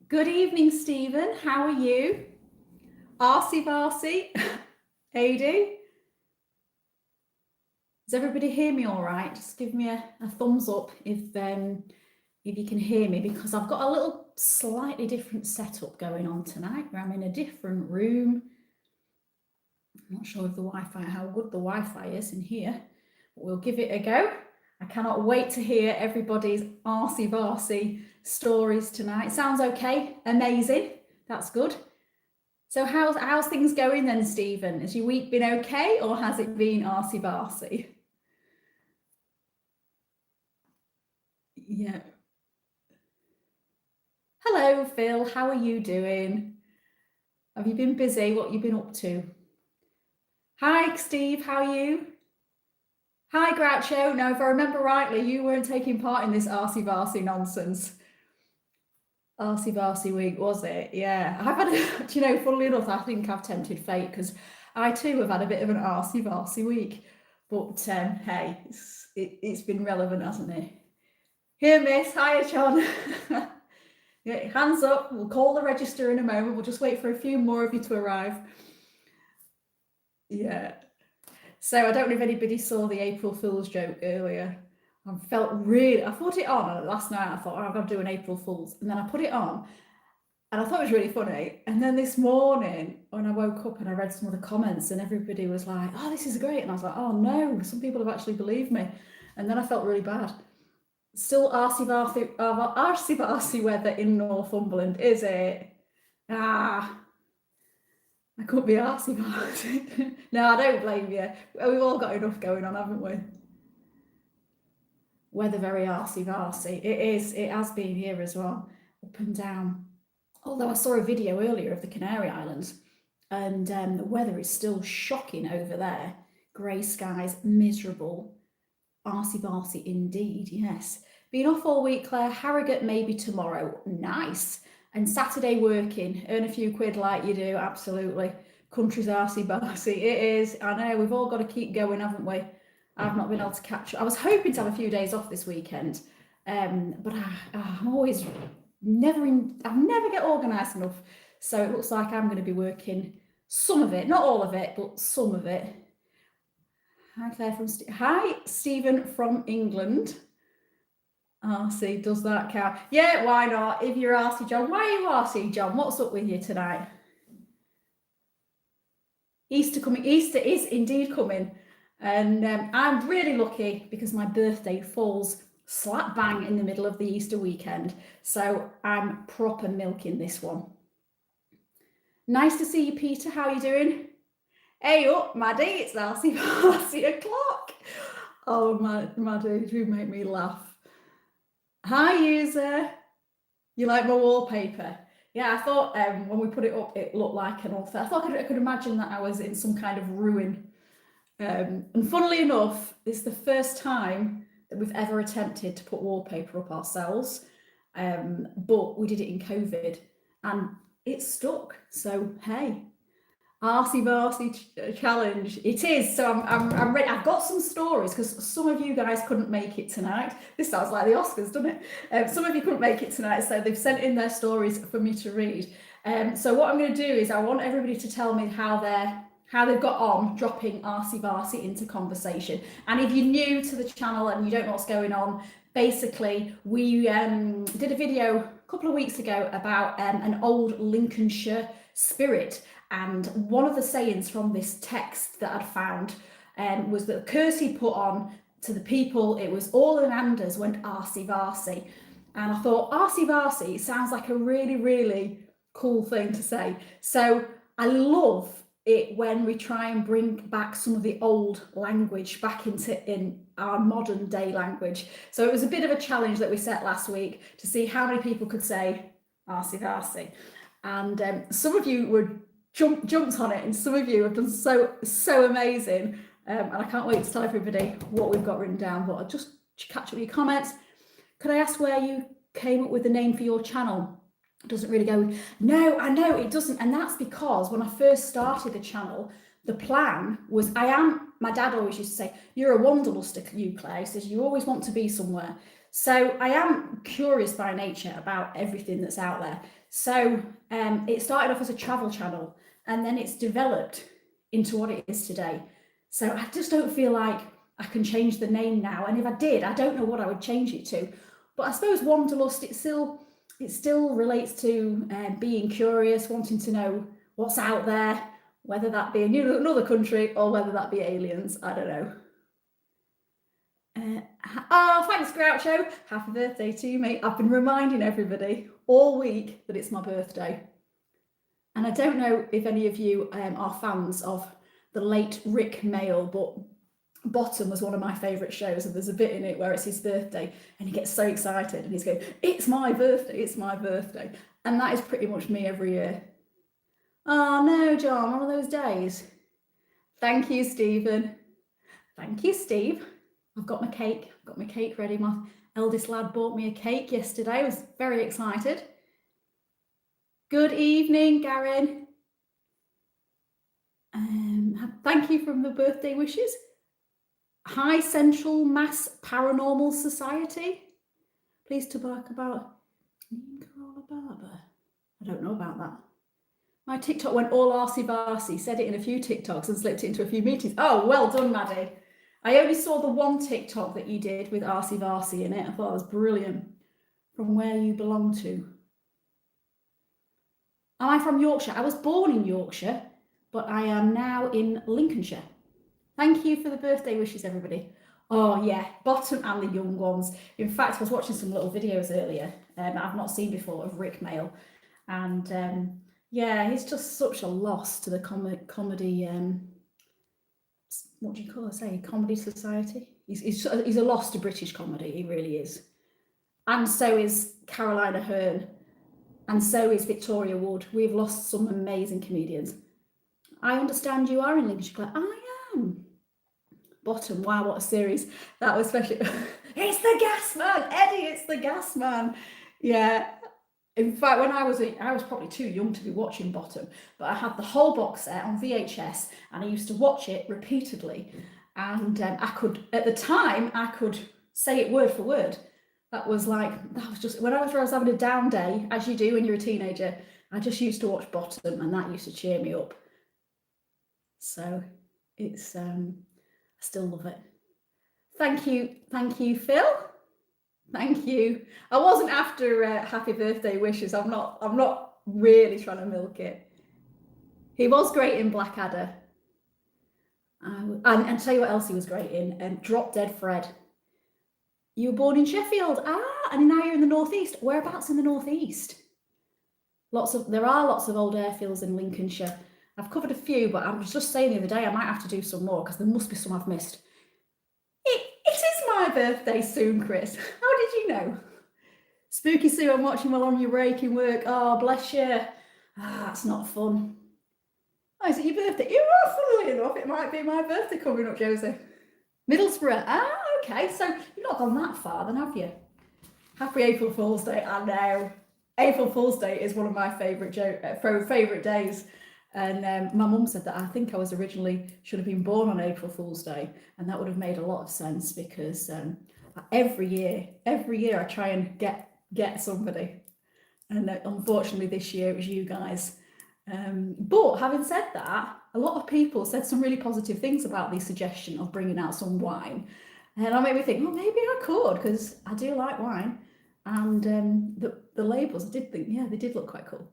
Good evening, Stephen. How are you? Arcy Varsy, AD. Does everybody hear me all right? Just give me a thumbs up if you can hear me, because I've got a little slightly different setup going on tonight where I'm in a different room. I'm not sure if how good the Wi-Fi is in here, but we'll give it a go. I cannot wait to hear everybody's Arcy Varsy stories tonight. Sounds okay? Amazing. That's good. So how's things going then, Stephen? Has your week been okay, or has it been Arcy Varsy? Yeah. Hello, Phil. How are you doing? Have you been busy? What have you been up to? Hi, Steve. How are you? Hi, Groucho. Now, if I remember rightly, you weren't taking part in this Arcy Varsy nonsense. Arcy Varsy week, was it? Yeah. I've had, funnily enough, I think I've tempted fate, because I too have had a bit of an Arcy Varsy week. But hey, it's been relevant, hasn't it? Here, miss. Hiya, John. Yeah, hands up. We'll call the register in a moment. We'll just wait for a few more of you to arrive. Yeah. So I don't know if anybody saw the April Fool's joke earlier. I thought it on last night. I thought, I've got to do an April Fool's. And then I put it on and I thought it was really funny. And then this morning when I woke up and I read some of the comments, and everybody was like, oh, this is great. And I was like, oh no, some people have actually believed me. And then I felt really bad. Still Arcy Varsy weather in Northumberland, is it? I couldn't be arsy about it. No, I don't blame you. We've all got enough going on, haven't we? Weather very Arcy Varsy. It is. It has been here as well, up and down. Although I saw a video earlier of the Canary Islands, and the weather is still shocking over there. Grey skies, miserable. Arcy Varsy indeed, yes. Been off all week, Claire. Harrogate maybe tomorrow. Nice. And Saturday working, earn a few quid like you do, absolutely. Country's Arcy Varsy, it is. I know, we've all got to keep going, haven't we? I've not been able to catch up. I was hoping to have a few days off this weekend, but I'm always I never get organised enough. So it looks like I'm going to be working some of it, not all of it, but some of it. Hi, Claire hi, Stephen from England. Arcy, does that count? Yeah, why not? If you're Arcy John, why are you Arcy John? What's up with you tonight? Easter coming. Easter is indeed coming, and I'm really lucky because my birthday falls slap bang in the middle of the Easter weekend, so I'm proper milking this one. Nice to see you, Peter. How are you doing? Hey up, Maddie, it's Arcy Varsy o'clock. Oh, Maddie, you make me laugh. Hi, user. You like my wallpaper? Yeah, I thought when we put it up, it looked like an author. I thought I could imagine that I was in some kind of ruin. And funnily enough, it's the first time that we've ever attempted to put wallpaper up ourselves. But we did it in COVID and it stuck. So, hey. Arcy Varsy challenge. It is. So I'm ready. I've got some stories because some of you guys couldn't make it tonight. This sounds like the Oscars, doesn't it? Some of you couldn't make it tonight, so they've sent in their stories for me to read. So what I'm going to do is I want everybody to tell me how they've got on dropping Arcy Varsy into conversation. And if you're new to the channel and you don't know what's going on, basically we did a video a couple of weeks ago about an old Lincolnshire spirit. And one of the sayings from this text that I'd found was that the curse he put on to the people, it was all in Anders went Arcy Varsy. And I thought Arcy Varsy sounds like a really, really cool thing to say. So I love it when we try and bring back some of the old language back in our modern day language. So it was a bit of a challenge that we set last week to see how many people could say Arcy Varsy. And some of you were jumped on it, and some of you have done so amazing, and I can't wait to tell everybody what we've got written down. But I'll just catch up your comments. Could I ask where you came up with the name for your channel? It doesn't really go. No, I know it doesn't, and that's because when I first started the channel, the plan was, my dad always used to say, you're a wanderluster, you, Claire. He says, you always want to be somewhere. So I am curious by nature about everything that's out there. So it started off as a travel channel, and then it's developed into what it is today. So I just don't feel like I can change the name now. And if I did, I don't know what I would change it to. But I suppose wanderlust, it still relates to being curious, wanting to know what's out there, whether that be another country or whether that be aliens. I don't know. Thanks, Groucho. Happy birthday to you, mate. I've been reminding everybody all week that it's my birthday. And I don't know if any of you are fans of the late Rick Mail, but Bottom was one of my favourite shows, and there's a bit in it where it's his birthday and he gets so excited and he's going, it's my birthday, it's my birthday. And that is pretty much me every year. Oh no, John, one of those days. Thank you, Stephen. Thank you, Steve. I've got my cake ready. My eldest lad bought me a cake yesterday. I was very excited. Good evening, Garen. Thank you for the birthday wishes. Hi, Central Mass Paranormal Society. Please to talk about Corolla Barber. I don't know about that. My TikTok went all Arcy Varsy, said it in a few TikToks and slipped it into a few meetings. Oh, well done, Maddie. I only saw the one TikTok that you did with Arcy Varsy in it. I thought it was brilliant. From where you belong to. Am I from Yorkshire? I was born in Yorkshire, but I am now in Lincolnshire. Thank you for the birthday wishes, everybody. Oh yeah, Bottom and the young ones. In fact, I was watching some little videos earlier that I've not seen before of Rick Mail. And yeah, he's just such a loss to the comedy, what do you call it, say, comedy society? He's a loss to British comedy, he really is. And so is Caroline Aherne. And so is Victoria Wood. We've lost some amazing comedians. I understand you are in Lincolnshire. I am. Bottom, wow, what a series. That was special. It's the gas man, Eddie, it's the gas man. Yeah. In fact, when I was probably too young to be watching Bottom, but I had the whole box set on VHS and I used to watch it repeatedly. And at the time, I could say it word for word. That was just, when I was having a down day, as you do when you're a teenager, I just used to watch Bottom and that used to cheer me up. So it's, I still love it. Thank you, Phil. Thank you. I wasn't after happy birthday wishes. I'm not really trying to milk it. He was great in Blackadder. And tell you what else he was great in, Drop Dead Fred. You were born in Sheffield. And now you're in the northeast. Whereabouts in the northeast? There are lots of old airfields in Lincolnshire. I've covered a few, but I was just saying the other day I might have to do some more because there must be some I've missed. It is my birthday soon, Chris. How did you know? Spooky Sue, I'm watching while on your break in work. Oh, bless you. That's not fun. Oh, is it your birthday? You are, funnily enough, it might be my birthday coming up, Josie. Middlesbrough. Okay, so you've not gone that far then, have you? Happy April Fool's Day. I know. April Fool's Day is one of my favourite days. And my mum said that I think I was originally should have been born on April Fool's Day, and that would have made a lot of sense because every year I try and get somebody, and unfortunately this year it was you guys. But having said that, a lot of people said some really positive things about the suggestion of bringing out some wine, and that made me think, well, maybe I could because I do like wine, and the labels I did think, yeah, they did look quite cool.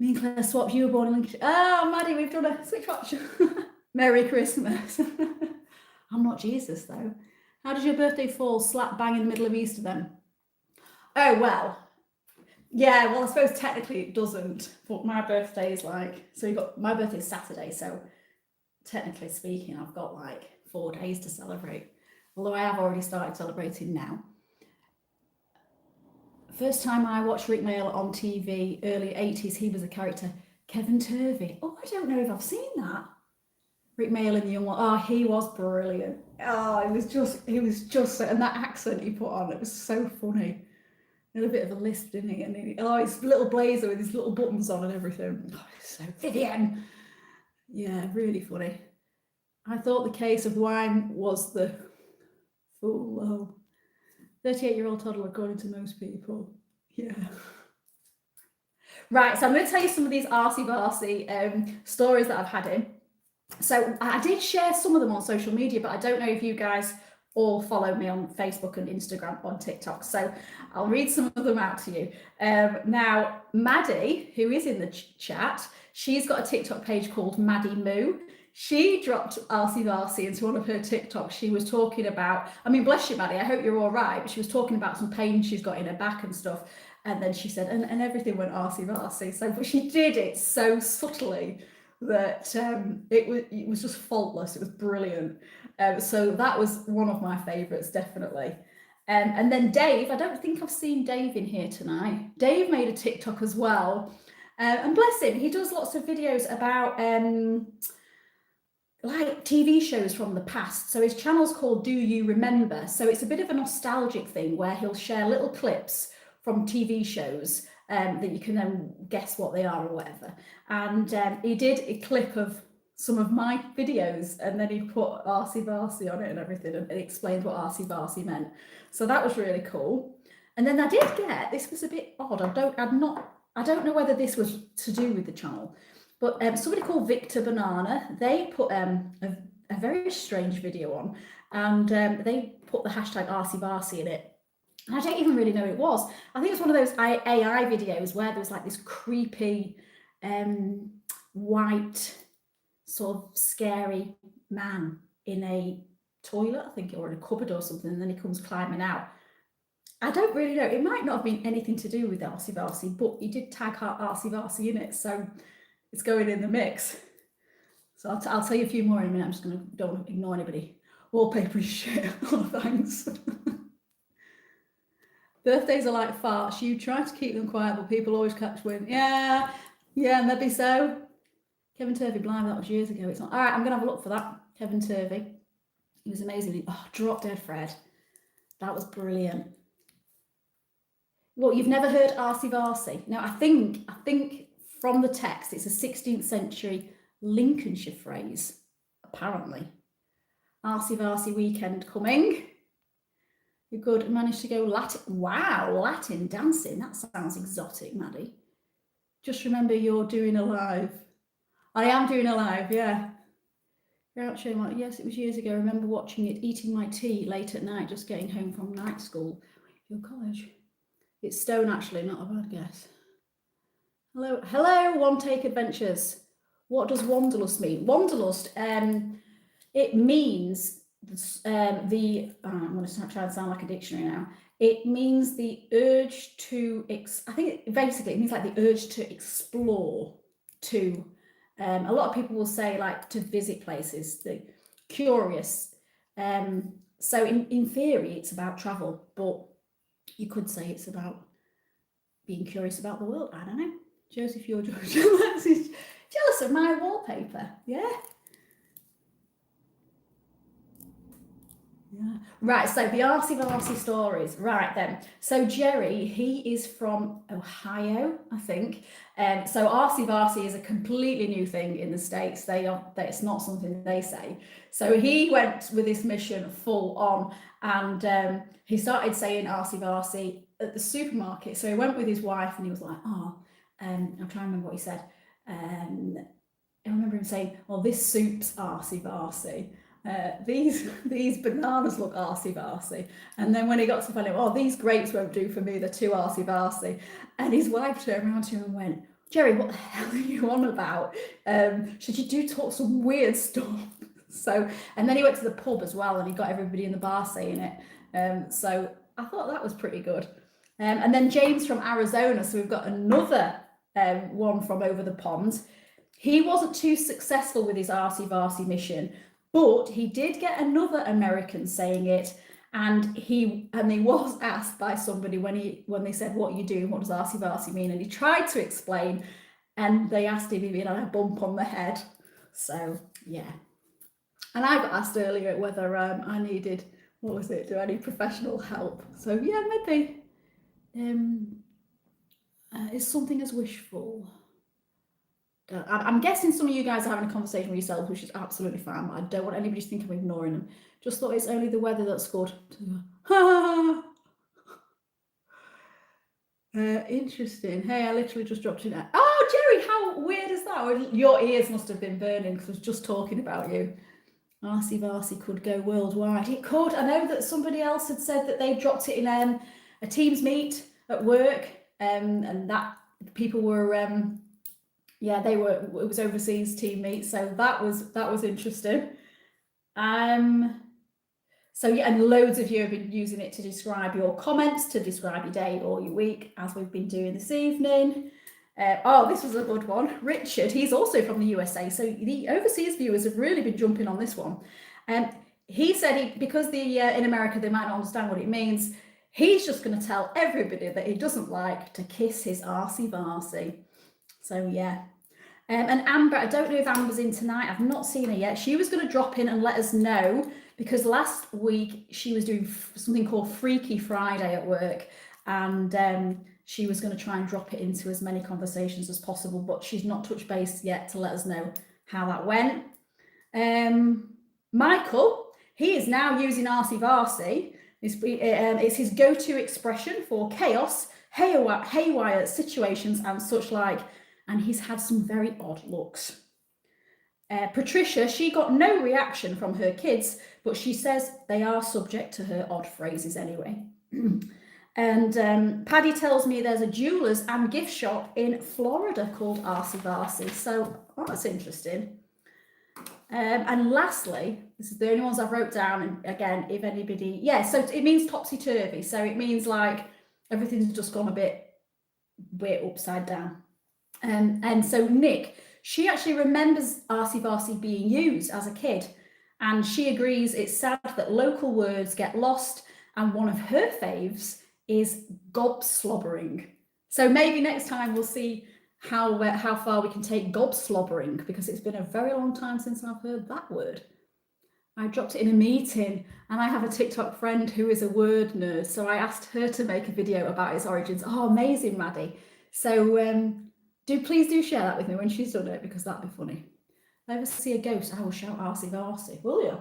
Me and Claire swapped. You were born in Lincolnshire. Oh, Maddie, we've done a switch watch. Merry Christmas. I'm not Jesus, though. How does your birthday fall slap bang in the middle of Easter, then? Oh, well. Yeah, well, I suppose technically it doesn't. But my birthday is my birthday is Saturday, so technically speaking, I've got 4 days to celebrate. Although I have already started celebrating now. First time I watched Rick Mail on TV, early 80s, he was a character, Kevin Turvey. Oh, I don't know if I've seen that. Rick Mail in the Young One. Oh, he was brilliant. Oh, he was just, and that accent he put on, it was so funny. He had a bit of a lisp, didn't he? And his little blazer with his little buttons on and everything. Oh, so Vivian. Yeah, really funny. I thought the case of wine was the fool. 38-year-old toddler, according to most people. Yeah. Right, so I'm going to tell you some of these Arcy Varsy stories that I've had in. So I did share some of them on social media, but I don't know if you guys all follow me on Facebook and Instagram, on TikTok. So I'll read some of them out to you. Now, Maddie, who is in the chat, she's got a TikTok page called Maddie Moo. She dropped Arcy Varsy into one of her TikToks. She was talking about, I mean, bless you, Maddie, I hope you're all right. But she was talking about some pain she's got in her back and stuff. And then she said, and everything went Arcy Varsy. So, but she did it so subtly that it was just faultless. It was brilliant. So that was one of my favourites, definitely. And then Dave, I don't think I've seen Dave in here tonight. Dave made a TikTok as well. And bless him, he does lots of videos about like TV shows from the past. So his channel's called Do You Remember? So it's a bit of a nostalgic thing where he'll share little clips from TV shows that you can then guess what they are or whatever. And he did a clip of some of my videos, and then he put Arcy Varsy on it and everything, and explained what Arcy Varsy meant. So that was really cool. And then I did get, this was a bit odd. I don't know whether this was to do with the channel, but somebody called Victor Banana, they put a very strange video on, and they put the hashtag Arcy Varsy in it. And I don't even really know what it was. I think it's one of those AI videos where there was like this creepy white sort of scary man in a toilet, I think, or in a cupboard or something, and then he comes climbing out. I don't really know. It might not have been anything to do with Arcy Varsy, but he did tag Arcy Varsy in it, so it's going in the mix. So I'll tell you a few more in a minute. I'm just going to, don't want to ignore anybody. Wallpaper is shit. Oh, thanks. Birthdays are like farts. You try to keep them quiet, but people always catch wind. Yeah, maybe so. Kevin Turvey, blind, that was years ago. It's not. All right, I'm going to have a look for that. Kevin Turvey. He was amazing. Oh, Drop Dead Fred. That was brilliant. Well, you've never heard Arcy Varsy? Now, I think from the text, it's a 16th century Lincolnshire phrase, apparently. Arcy Varsy weekend coming. You could manage to go Latin. Wow, Latin dancing. That sounds exotic, Maddie. Just remember you're doing a live. I am doing a live, yeah. You're out showing what? Yes, it was years ago. I remember watching it, eating my tea late at night, just getting home from night school. Your college. It's Stone, actually, not a bad guess. Hello, One Take Adventures. What does wanderlust mean? Wanderlust, it means I'm going to try and sound like a dictionary now. It means the urge to, basically it means like the urge to explore, to, a lot of people will say like to visit places, the curious. So in theory, it's about travel, but you could say it's about being curious about the world. I don't know. Joseph, you're jealous of my wallpaper. Yeah. Yeah. Right, so the Arcy Varsy stories. Right then. So Jerry, he is from Ohio, I think. So Arcy Varsy is a completely new thing in the States. It's not something they say. So he went with this mission full on, and he started saying Arcy Varsy at the supermarket. So he went with his wife, and he was like, I'm trying to remember what he said. I remember him saying, "Oh, this soup's Arcy Varsy. These bananas look Arcy Varsy." And then when he got to find out, "Oh, these grapes won't do for me, they're too Arcy Varsy." And his wife turned around to him and went, "Jerry, what the hell are you on about? Should you do talk some weird stuff?" So, and then he went to the pub as well, and he got everybody in the bar saying it. So I thought that was pretty good. And then James from Arizona. So we've got another one from over the pond. He wasn't too successful with his Arcy Varsy mission, but he did get another American saying it, and he was asked by somebody when they said, "What are you doing? What does Arcy Varsy mean?" And he tried to explain, and they asked him if he had a bump on the head. So yeah. And I got asked earlier whether I needed, do I need professional help? So yeah, maybe. Is something as wishful? I'm guessing some of you guys are having a conversation with yourselves, which is absolutely fine. I don't want anybody to think I'm ignoring them. Just thought it's only the weather that's good. Interesting. Hey, I literally just dropped in there. Oh, Jerry, how weird is that? Your ears must have been burning because I was just talking about you. Arcy Varsy could go worldwide. It could. I know that somebody else had said that they dropped it in a Teams meet at work, and that people were, yeah, they were. It was overseas team meet, so that was interesting. So yeah, and loads of you have been using it to describe your comments, to describe your day or your week, as we've been doing this evening. Oh, this was a good one. Richard, he's also from the USA, so the overseas viewers have really been jumping on this one. He said because in America they might not understand what it means, he's just going to tell everybody that he doesn't like to kiss his Arcy Varsy. So yeah. And Amber, I don't know if Amber's in tonight. I've not seen her yet. She was going to drop in and let us know, because last week she was doing something called Freaky Friday at work, and she was going to try and drop it into as many conversations as possible, but she's not touched base yet to let us know how that went. Michael, he is now using Arcy Varsy. It's his go-to expression for chaos, haywire situations and such like, and he's had some very odd looks. Patricia, she got no reaction from her kids, but she says they are subject to her odd phrases anyway. And Paddy tells me there's a jeweller's and gift shop in Florida called Arcy Varsy, so that's interesting. And lastly, this is the only ones I've wrote down, and again, if anybody, yeah, so it means topsy-turvy, so it means like everything's just gone a bit upside down. And so Nick, she actually remembers Arcy Varsy being used as a kid, and she agrees it's sad that local words get lost, and one of her faves is gobslobbering. So maybe next time we'll see how far we can take gobslobbering, because it's been a very long time since I've heard that word. I dropped it in a meeting, and I have a TikTok friend who is a word nerd, so I asked her to make a video about its origins. Oh, amazing, Maddie. So please do share that with me when she's done it, because that'd be funny. If I ever see a ghost, I will shout Arcy Varsy, will you?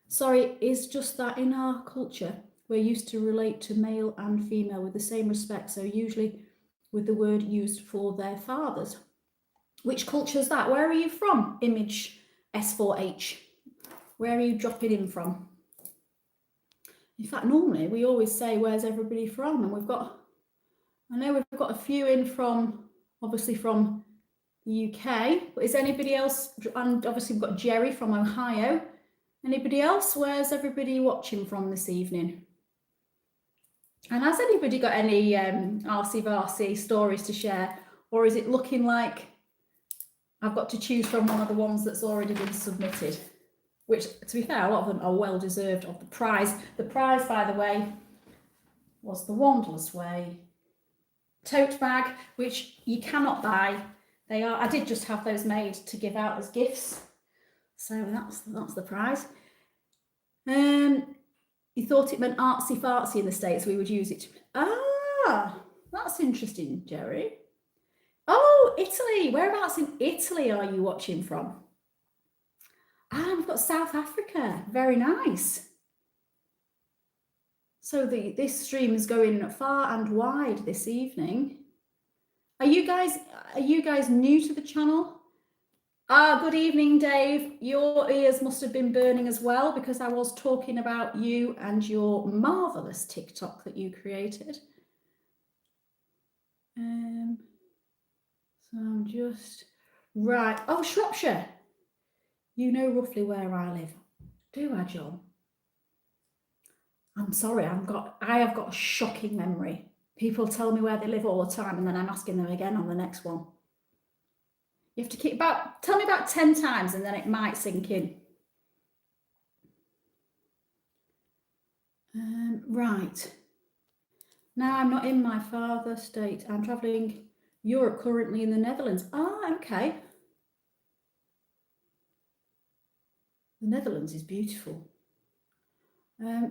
Sorry, it's just that in our culture, we're used to relate to male and female with the same respect, so usually with the word used for their fathers. Which culture is that? Where are you from, Image S4H? Where are you dropping in from? In fact, normally we always say, where's everybody from? And I know we've got a few in from, obviously from the UK, but is anybody else, and obviously we've got Jerry from Ohio. Anybody else? Where's everybody watching from this evening? And has anybody got any Arcy Varsy stories to share? Or is it looking like I've got to choose from one of the ones that's already been submitted? Which, to be fair, a lot of them are well deserved of the prize. The prize, by the way, was the Wanderless Way tote bag, which you cannot buy. I did just have those made to give out as gifts. So that's the prize. You thought it meant artsy fartsy in the States, we would use it. Ah, that's interesting, Jerry. Oh, Italy. Whereabouts in Italy are you watching from? Ah, we've got South Africa. Very nice. So this stream is going far and wide this evening. Are you guys new to the channel? Good evening, Dave. Your ears must have been burning as well, because I was talking about you and your marvelous TikTok that you created. So I'm just right. Oh, Shropshire. You know roughly where I live, do I, John? I'm sorry, I have got a shocking memory. People tell me where they live all the time, and then I'm asking them again on the next one. You have to tell me about 10 times, and then it might sink in. Right. Now I'm not in my father state. I'm traveling Europe, currently in the Netherlands. Ah, okay. The Netherlands is beautiful.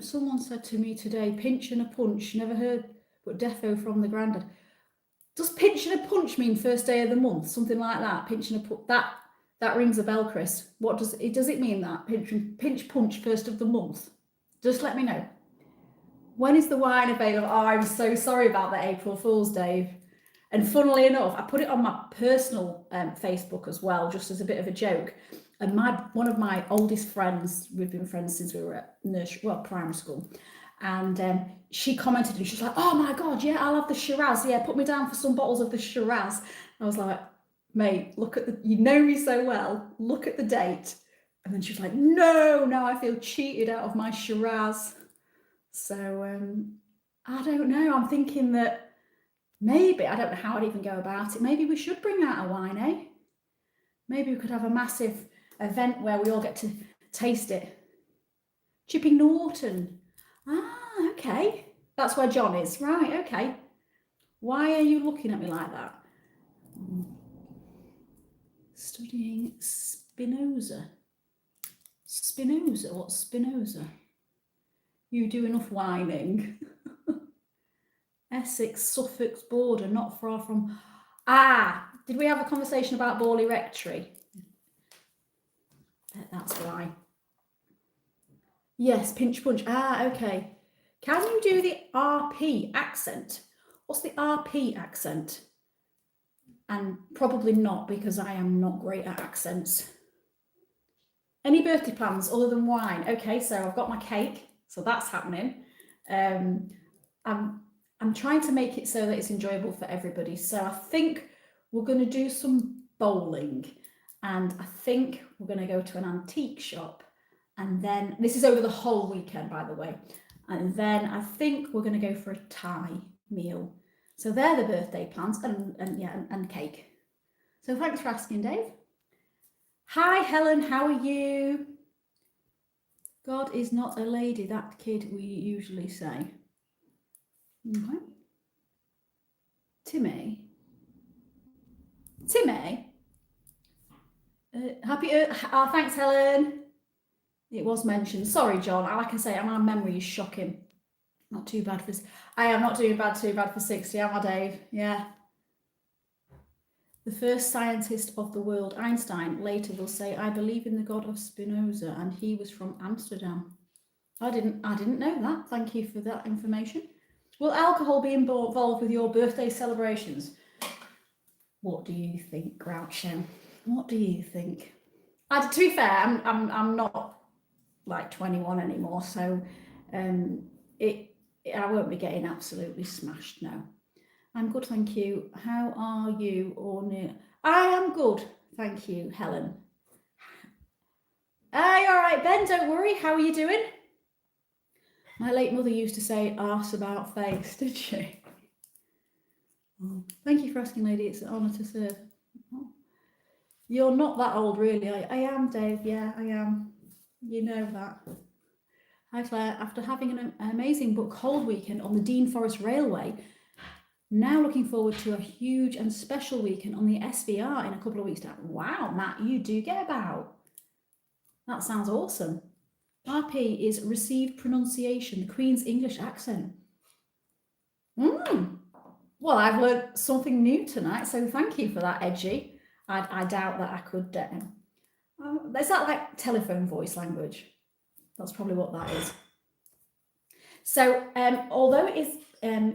Someone said to me today, pinch and a punch. Never heard. but defo from the grandad. Does pinching a punch mean first day of the month? Something like that. Pinching a punch. That rings a bell, Chris. What does it mean that? Pinch punch first of the month? Just let me know. When is the wine available? Oh, I'm so sorry about that, April Fool's, Dave. And funnily enough, I put it on my personal Facebook as well, just as a bit of a joke. And one of my oldest friends, we've been friends since we were at primary school, and she commented and she was like, "Oh my God, yeah, I'll have the Shiraz. Yeah, put me down for some bottles of the Shiraz." I was like, "Mate, look at you know me so well. Look at the date." And then she was like, "No, I feel cheated out of my Shiraz." So I don't know. I'm thinking that maybe, I don't know how I'd even go about it. Maybe we should bring out a wine, eh? Maybe we could have a massive event where we all get to taste it. Chipping Norton. Ah, okay. That's where John is. Right, okay. Why are you looking at me like that? Studying Spinoza. Spinoza? What's Spinoza? You do enough whining. Essex, Suffolk's border, not far from... did we have a conversation about Borley Rectory? That's why. Yes, pinch punch. Okay. Can you do the RP accent? What's the RP accent? And probably not, because I am not great at accents. Any birthday plans other than wine? Okay, so I've got my cake, so that's happening. I'm trying to make it so that it's enjoyable for everybody. So I think we're going to do some bowling, and I think we're going to go to an antique shop, and then this is over the whole weekend, by the way. And then I think we're going to go for a Thai meal. So they're the birthday plans, and cake. So thanks for asking, Dave. Hi, Helen. How are you? God is not a lady, that kid we usually say. Okay. Timmy. Happy Earth. Thanks, Helen. It was mentioned. Sorry, John. Like I say, my memory is shocking. Not too bad for... I am not doing too bad for 60, am I, Dave? Yeah. The first scientist of the world, Einstein, later will say, "I believe in the God of Spinoza, and he was from Amsterdam." I didn't know that. Thank you for that information. Will alcohol be involved with your birthday celebrations? What do you think, Groucho? What do you think? To be fair, I'm not like 21 anymore, so I won't be getting absolutely smashed. No, I'm good, thank you. How are you, Orne? I am good, thank you, Helen. Aye, all right, Ben. Don't worry. How are you doing? My late mother used to say "arse about face," did she? Oh, thank you for asking, lady. It's an honour to serve. Oh. You're not that old, really. I am, Dave. Yeah, I am. You know that. Hi, Claire. After having an amazing book hold weekend on the Dean Forest Railway, now looking forward to a huge and special weekend on the SVR in a couple of weeks' time. Wow, Matt, you do get about. That sounds awesome. RP is received pronunciation, the Queen's English accent. Well, I've learned something new tonight, so thank you for that, Edgy. I doubt that I could... is that like telephone voice language? That's probably what that is. So, although it is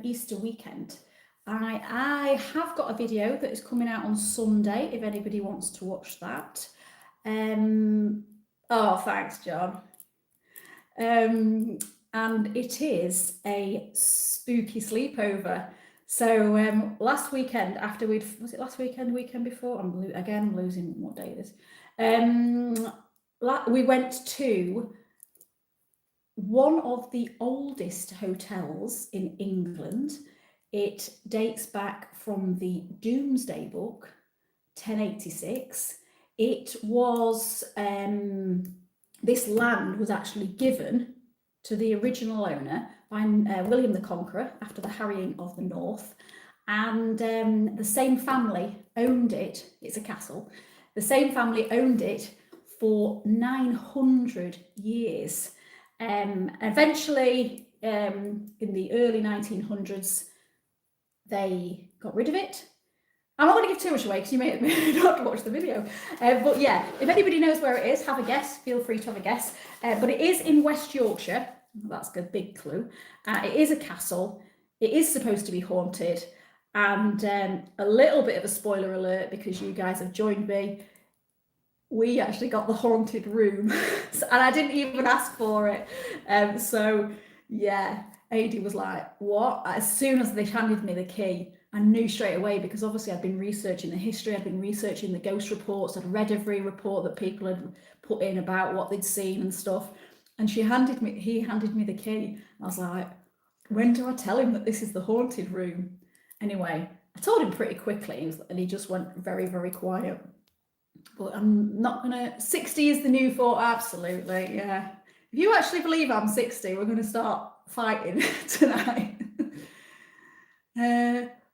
Easter weekend, I have got a video that is coming out on Sunday, if anybody wants to watch that. Oh, thanks, John. And it is a spooky sleepover. So last weekend, after was it last weekend, weekend before? I'm losing what day it is. We went to one of the oldest hotels in England. It dates back from the Domesday Book, 1086. It was, this land was actually given to the original owner by William the Conqueror after the harrying of the North. And the same family owned it. It's a castle. The same family owned it for 900 years. Eventually, in the early 1900s, they got rid of it. I'm not going to give too much away because you may not watch the video. But yeah, if anybody knows where it is, have a guess. Feel free to have a guess. But it is in West Yorkshire. That's a big clue. It is a castle. It is supposed to be haunted. And a little bit of a spoiler alert because you guys have joined me. We actually got the haunted room. And I didn't even ask for it. So yeah, AD was like, what? As soon as they handed me the key, I knew straight away because obviously I'd been researching the history, I'd been researching the ghost reports, I'd read every report that people had put in about what they'd seen and stuff. And he handed me the key. I was like, when do I tell him that this is the haunted room? Anyway, I told him pretty quickly and he just went very, very quiet. But I'm not gonna, 60 is the new 40, absolutely, yeah. If you actually believe I'm 60, we're gonna start fighting tonight.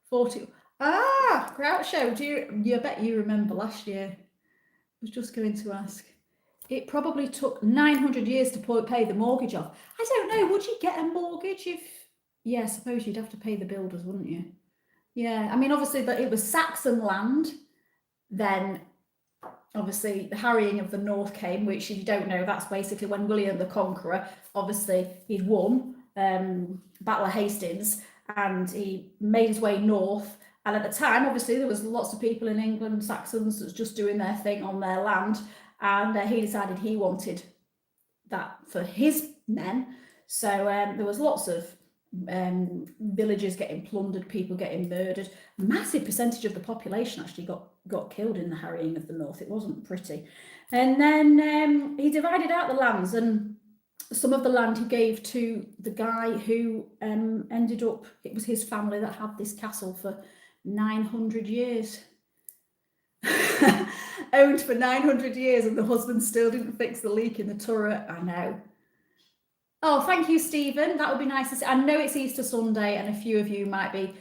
40. Groucho, I bet you remember last year. I was just going to ask. It probably took 900 years to pay the mortgage off. I don't know, would you get a mortgage if... Yeah, I suppose you'd have to pay the builders, wouldn't you? Yeah, I mean, obviously, but it was Saxon land. Then, obviously, the harrying of the North came, which, if you don't know, that's basically when William the Conqueror, obviously, he'd won Battle of Hastings, and he made his way north. And at the time, obviously, there was lots of people in England, Saxons, that was just doing their thing on their land. And he decided he wanted that for his men. So there was lots of villages getting plundered, people getting murdered. A massive percentage of the population actually got killed in the harrying of the North. It wasn't pretty. And then he divided out the lands, and some of the land he gave to the guy who ended up, it was his family that had this castle for 900 years. Owned for 900 years, and the husband still didn't fix the leak in the turret. I know. Oh, thank you, Stephen. That would be nice to see. I know it's Easter Sunday and a few of you might be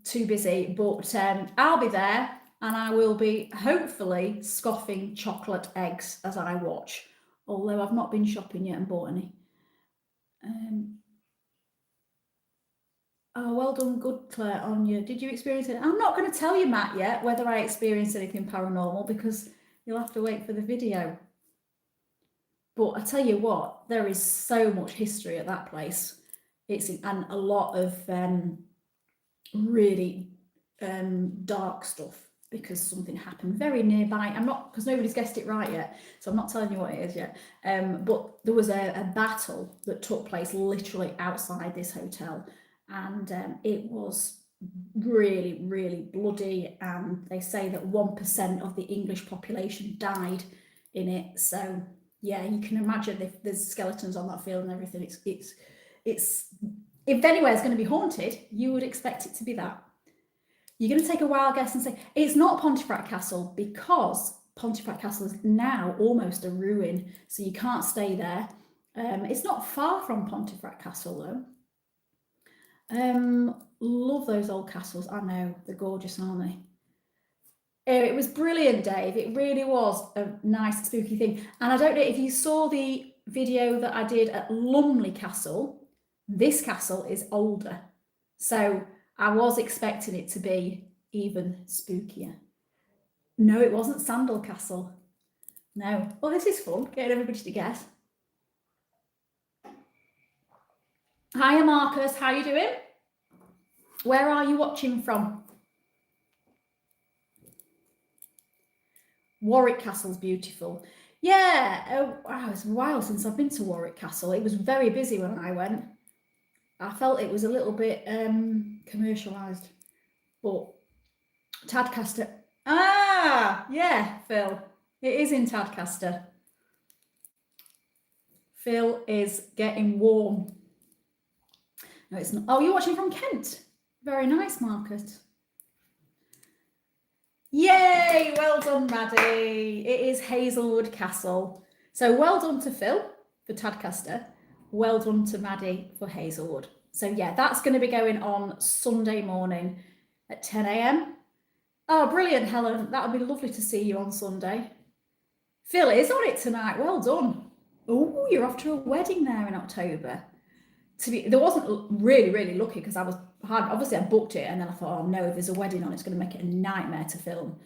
too busy, but I'll be there and I will be hopefully scoffing chocolate eggs as I watch, although I've not been shopping yet and bought any. Oh, well done, good, Claire, on you. Did you experience it? I'm not going to tell you, Matt, yet whether I experienced anything paranormal because you'll have to wait for the video. But I tell you what, there is so much history at that place. And a lot of really dark stuff because something happened very nearby. Because nobody's guessed it right yet, so I'm not telling you what it is yet. But there was a battle that took place literally outside this hotel, and it was really, really bloody. And they say that 1% of the English population died in it. So yeah, you can imagine if there's skeletons on that field and everything. It's if anywhere's going to be haunted, you would expect it to be that. You're going to take a wild guess and say it's not Pontefract Castle because Pontefract Castle is now almost a ruin, so you can't stay there. It's not far from Pontefract Castle though. Love those old castles. I know, they're gorgeous, aren't they? It was brilliant, Dave. It really was a nice, spooky thing. And I don't know if you saw the video that I did at Lumley Castle. This castle is older. So I was expecting it to be even spookier. No, it wasn't Sandal Castle. No. Well, this is fun, getting everybody to guess. Hiya, Marcus. How are you doing? Where are you watching from? Warwick Castle's beautiful. Yeah, it's a while since I've been to Warwick Castle. It was very busy when I went. I felt it was a little bit commercialised. But Tadcaster. Yeah, Phil. It is in Tadcaster. Phil is getting warm. No, it's not. Oh, you're watching from Kent. Very nice, Marcus. Yay! Well done, Maddie. It is Hazelwood Castle. So well done to Phil for Tadcaster. Well done to Maddie for Hazelwood. So yeah, that's going to be going on Sunday morning at 10 a.m. Oh, brilliant, Helen. That would be lovely to see you on Sunday. Phil is on it tonight. Well done. Oh, you're off to a wedding there in October. There wasn't really, really lucky because I was obviously I booked it, and then I thought, oh no, if there's a wedding on, it's going to make it a nightmare to film.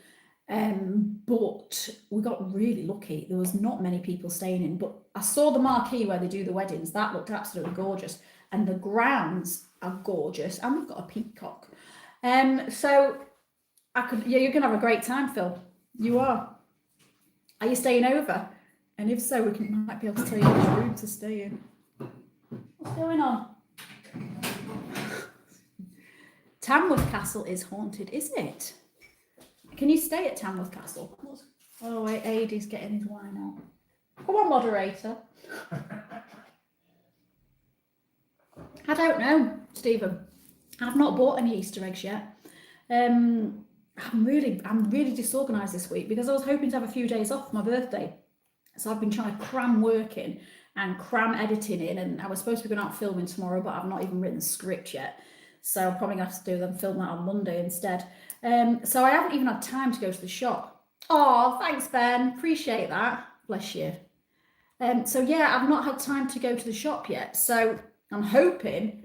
But we got really lucky. There was not many people staying in, but I saw the marquee where they do the weddings. That looked absolutely gorgeous, and the grounds are gorgeous, and we've got a peacock. So you're gonna have a great time, Phil. You are. Are you staying over? And if so, might be able to tell you which room to stay in. What's going on? Tamworth Castle is haunted, is it? Can you stay at Tamworth Castle? Oh, wait, Aidy's getting his wine out. Come on, moderator. I don't know, Stephen. I've not bought any Easter eggs yet. I'm really disorganised this week because I was hoping to have a few days off for my birthday. So I've been trying to cram work in and cram editing in, and I was supposed to be going out filming tomorrow, but I've not even written the script yet. So I'm probably going to have to film that on Monday instead. So I haven't even had time to go to the shop. Oh, thanks, Ben. Appreciate that. Bless you. So yeah, I've not had time to go to the shop yet. So I'm hoping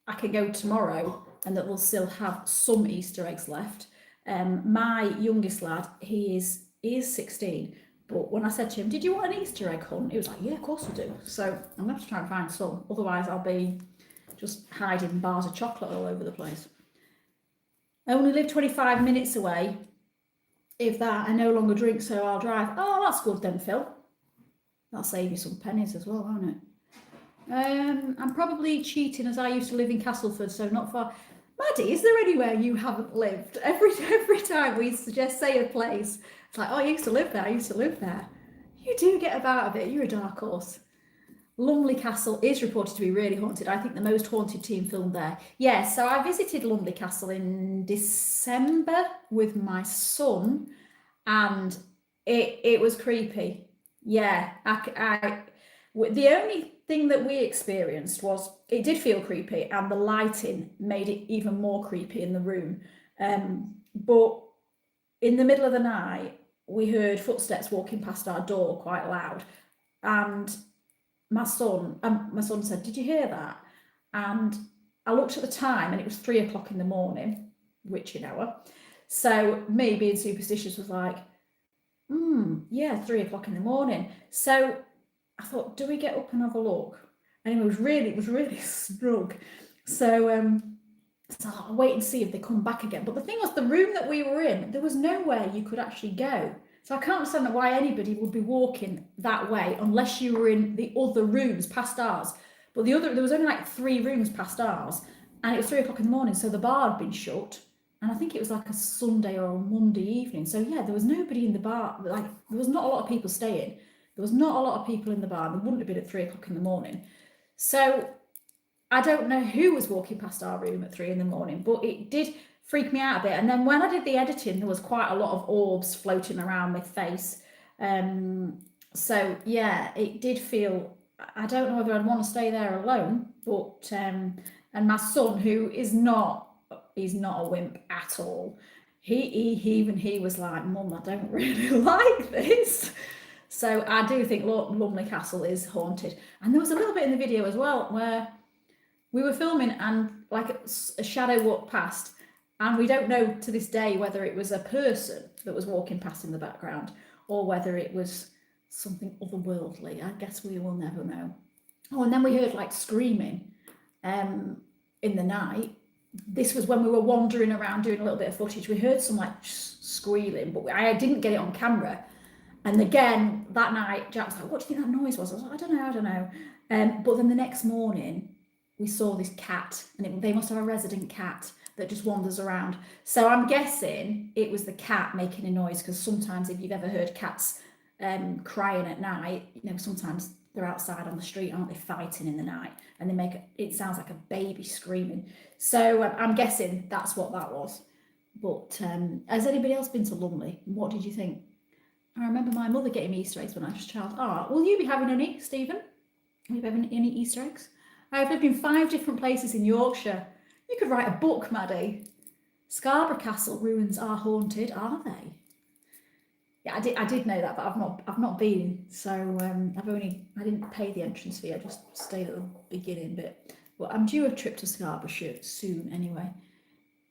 I can go tomorrow and that we'll still have some Easter eggs left. My youngest lad, he is 16. But when I said to him, did you want an Easter egg hunt? He was like, yeah, of course I do. So I'm going to have to try and find some. Otherwise, I'll be just hiding bars of chocolate all over the place. I only live 25 minutes away. If that, I no longer drink, so I'll drive. Oh, that's good then, Phil. That'll save you some pennies as well, won't it? I'm probably cheating as I used to live in Castleford, so not far. Maddie, is there anywhere you haven't lived? Every time we say a place, it's like, oh, I used to live there, I used to live there. You do get about a bit, you're a dark horse. Lumley Castle is reported to be really haunted. I think the most haunted team filmed there. Yeah, so I visited Lumley Castle in December with my son, and it was creepy. Yeah, the only thing that we experienced was it did feel creepy, and the lighting made it even more creepy in the room. But in the middle of the night, we heard footsteps walking past our door quite loud, and my son said, did you hear that? And I looked at the time, and it was 3 o'clock in the morning, witching hour. So me being superstitious was like, yeah, 3 o'clock in the morning. So I thought, do we get up and have a look? And it was really snug. So I'll wait and see if they come back again. But the thing was, the room that we were in, there was nowhere you could actually go. So I can't understand why anybody would be walking that way unless you were in the other rooms past ours. But there was only like 3 rooms past ours, and it was 3 o'clock in the morning, so the bar had been shut. And I think it was like a Sunday or a Monday evening. So yeah, there was nobody in the bar. Like, there was not a lot of people staying. There was not a lot of people in the bar. There wouldn't have been at 3 o'clock in the morning. So I don't know who was walking past our room at 3 in the morning, but it did freak me out a bit. And then when I did the editing, there was quite a lot of orbs floating around my face. So yeah, it did feel, I don't know whether I'd want to stay there alone, but and my son, who he's not a wimp at all. He was like, Mum, I don't really like this. So I do think Lumley Castle is haunted. And there was a little bit in the video as well where we were filming and like a shadow walked past, and we don't know to this day whether it was a person that was walking past in the background or whether it was something otherworldly. I guess we will never know. Oh, and then we heard like screaming in the night. This was when we were wandering around doing a little bit of footage. We heard some like squealing, but I didn't get it on camera. And again, that night, Jack was like, what do you think that noise was? I was like, I don't know. But then the next morning, we saw this cat, and they must have a resident cat that just wanders around. So I'm guessing it was the cat making a noise, because sometimes if you've ever heard cats crying at night, sometimes they're outside on the street, aren't they, fighting in the night, and it sounds like a baby screaming. So I'm guessing that's what that was. But has anybody else been to Lumley? What did you think? I remember my mother getting me Easter eggs when I was a child. Oh, will you be having any, Stephen? Have you having any Easter eggs? I've lived in 5 different places in Yorkshire. You could write a book, Maddie. Scarborough Castle ruins are haunted, are they? Yeah, I did know that, but I've not been. So I didn't pay the entrance fee. I just stayed at the beginning bit. Well, I'm due a trip to Scarborough soon anyway.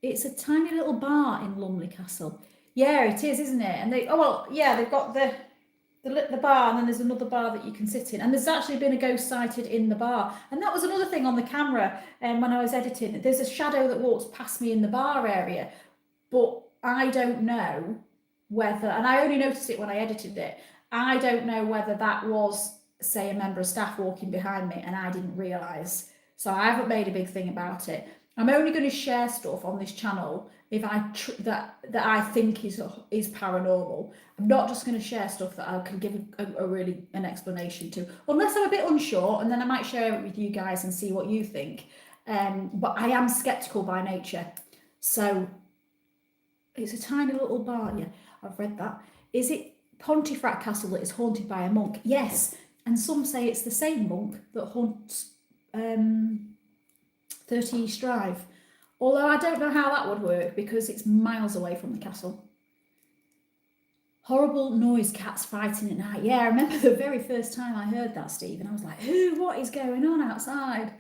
It's a tiny little bar in Lumley Castle. Yeah, it is, isn't it? And they've got the bar, and then there's another bar that you can sit in. And there's actually been a ghost sighted in the bar. And that was another thing on the camera when I was editing. There's a shadow that walks past me in the bar area, but I don't know whether, and I only noticed it when I edited it, I don't know whether that was, say, a member of staff walking behind me and I didn't realise. So I haven't made a big thing about it. I'm only going to share stuff on this channel if that I think is paranormal. I'm not just going to share stuff that I can give an explanation to, unless I'm a bit unsure, and then I might share it with you guys and see what you think. But I am skeptical by nature. So it's a tiny little bar. Yeah, I've read that. Is it Pontefract Castle that is haunted by a monk? Yes, and some say it's the same monk that haunts 30 East Drive. Although I don't know how that would work because it's miles away from the castle. Horrible noise, cats fighting at night. Yeah, I remember the very first time I heard that, Steve, and I was like, what is going on outside?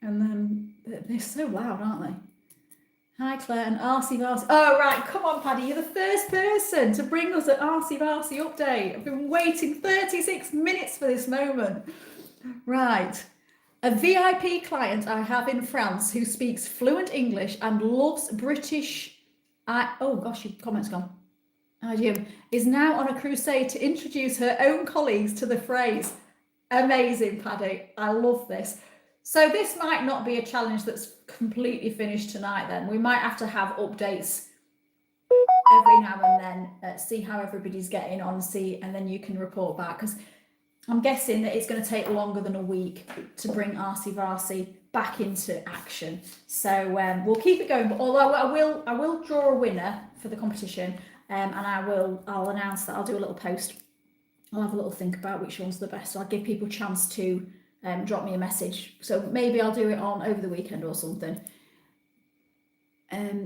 And then they're so loud, aren't they? Hi, Claire and Arcy Varsy. Oh, right, come on, Paddy. You're the first person to bring us an Arcy Varsy update. I've been waiting 36 minutes for this moment. Right. A VIP client I have in France who speaks fluent English and loves British... oh, gosh, your comment's gone. Jim is now on a crusade to introduce her own colleagues to the phrase. Amazing, Paddy. I love this. So this might not be a challenge that's completely finished tonight then. We might have to have updates every now and then, see how everybody's getting on, and then you can report back, because I'm guessing that it's going to take longer than a week to bring Arcy Varsy back into action. So we'll keep it going, but although I will draw a winner for the competition, and I'll announce that. I'll do a little post. I'll have a little think about which one's the best. So I'll give people a chance to drop me a message. So maybe I'll do it on over the weekend or something.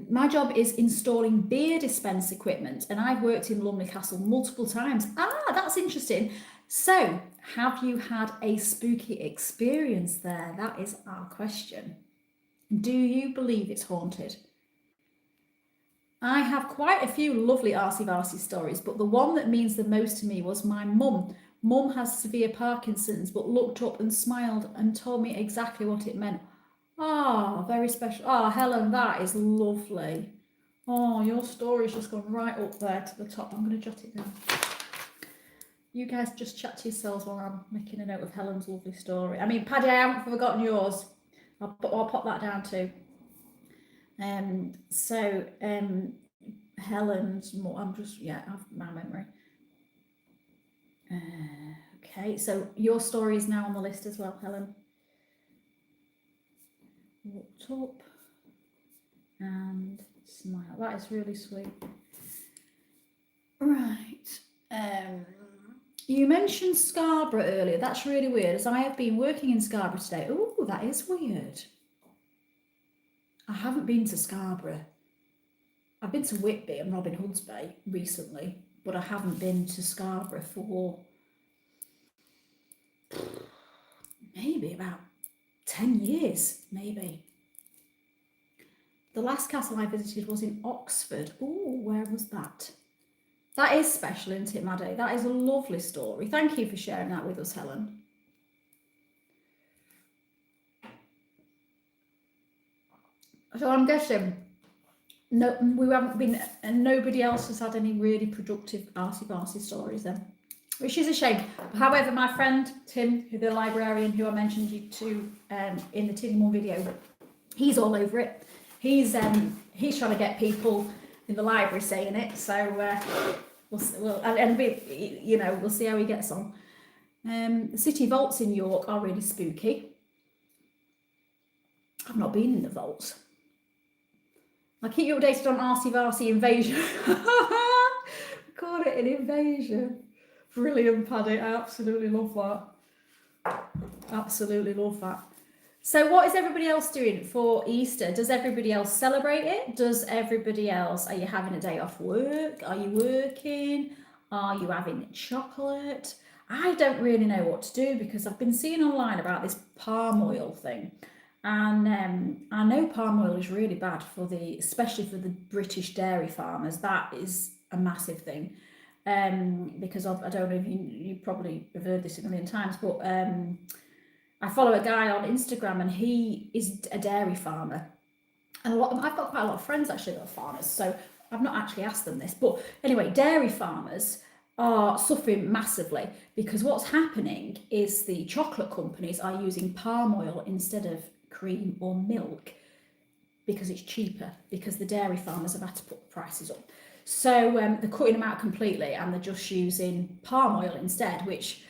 My job is installing beer dispense equipment, and I've worked in Lumley Castle multiple times. That's interesting. So, have you had a spooky experience there? That is our question. Do you believe it's haunted? I have quite a few lovely Arcy Varsy stories, but the one that means the most to me was my mum. Mum has severe Parkinson's, but looked up and smiled and told me exactly what it meant. Very special. Helen, that is lovely. Your story's just gone right up there to the top. I'm going to jot it down. You guys just chat to yourselves while I'm making a note of Helen's lovely story. I mean, Paddy, I haven't forgotten yours. I'll pop that down too. Helen's more, I have my memory. Okay, so your story is now on the list as well, Helen. Looked up and smile. That is really sweet. Right. You mentioned Scarborough earlier. That's really weird, as I have been working in Scarborough today. Oh, that is weird. I haven't been to Scarborough. I've been to Whitby and Robin Hood's Bay recently, but I haven't been to Scarborough for maybe about 10 years, maybe. The last castle I visited was in Oxford. Oh, where was that? That is special, isn't it, Maddie? That is a lovely story. Thank you for sharing that with us, Helen. So I'm guessing no, we haven't been, and nobody else has had any really productive Arcy Varsy stories then, which is a shame. However, my friend Tim, the librarian who I mentioned you to in the Tinny Mum video, he's all over it. He's trying to get people in the library saying it. So we'll see how he gets on. The city vaults in York are really spooky. I've not been in the vaults. I'll keep you updated on Arcy Varsy invasion. Call it an invasion. Brilliant, Paddy. I absolutely love that. Absolutely love that. So what is everybody else doing for Easter? Does everybody else celebrate it? Are you having a day off work? Are you working? Are you having chocolate? I don't really know what to do, because I've been seeing online about this palm oil thing. And I know palm oil is really bad for especially for the British dairy farmers. That is a massive thing. Because I don't know if you probably have heard this a million times, but I follow a guy on Instagram and he is a dairy farmer. And I've got quite a lot of friends actually that are farmers, so I've not actually asked them this. But anyway, dairy farmers are suffering massively because what's happening is the chocolate companies are using palm oil instead of cream or milk because it's cheaper, because the dairy farmers have had to put the prices up. So they're cutting them out completely and they're just using palm oil instead, which,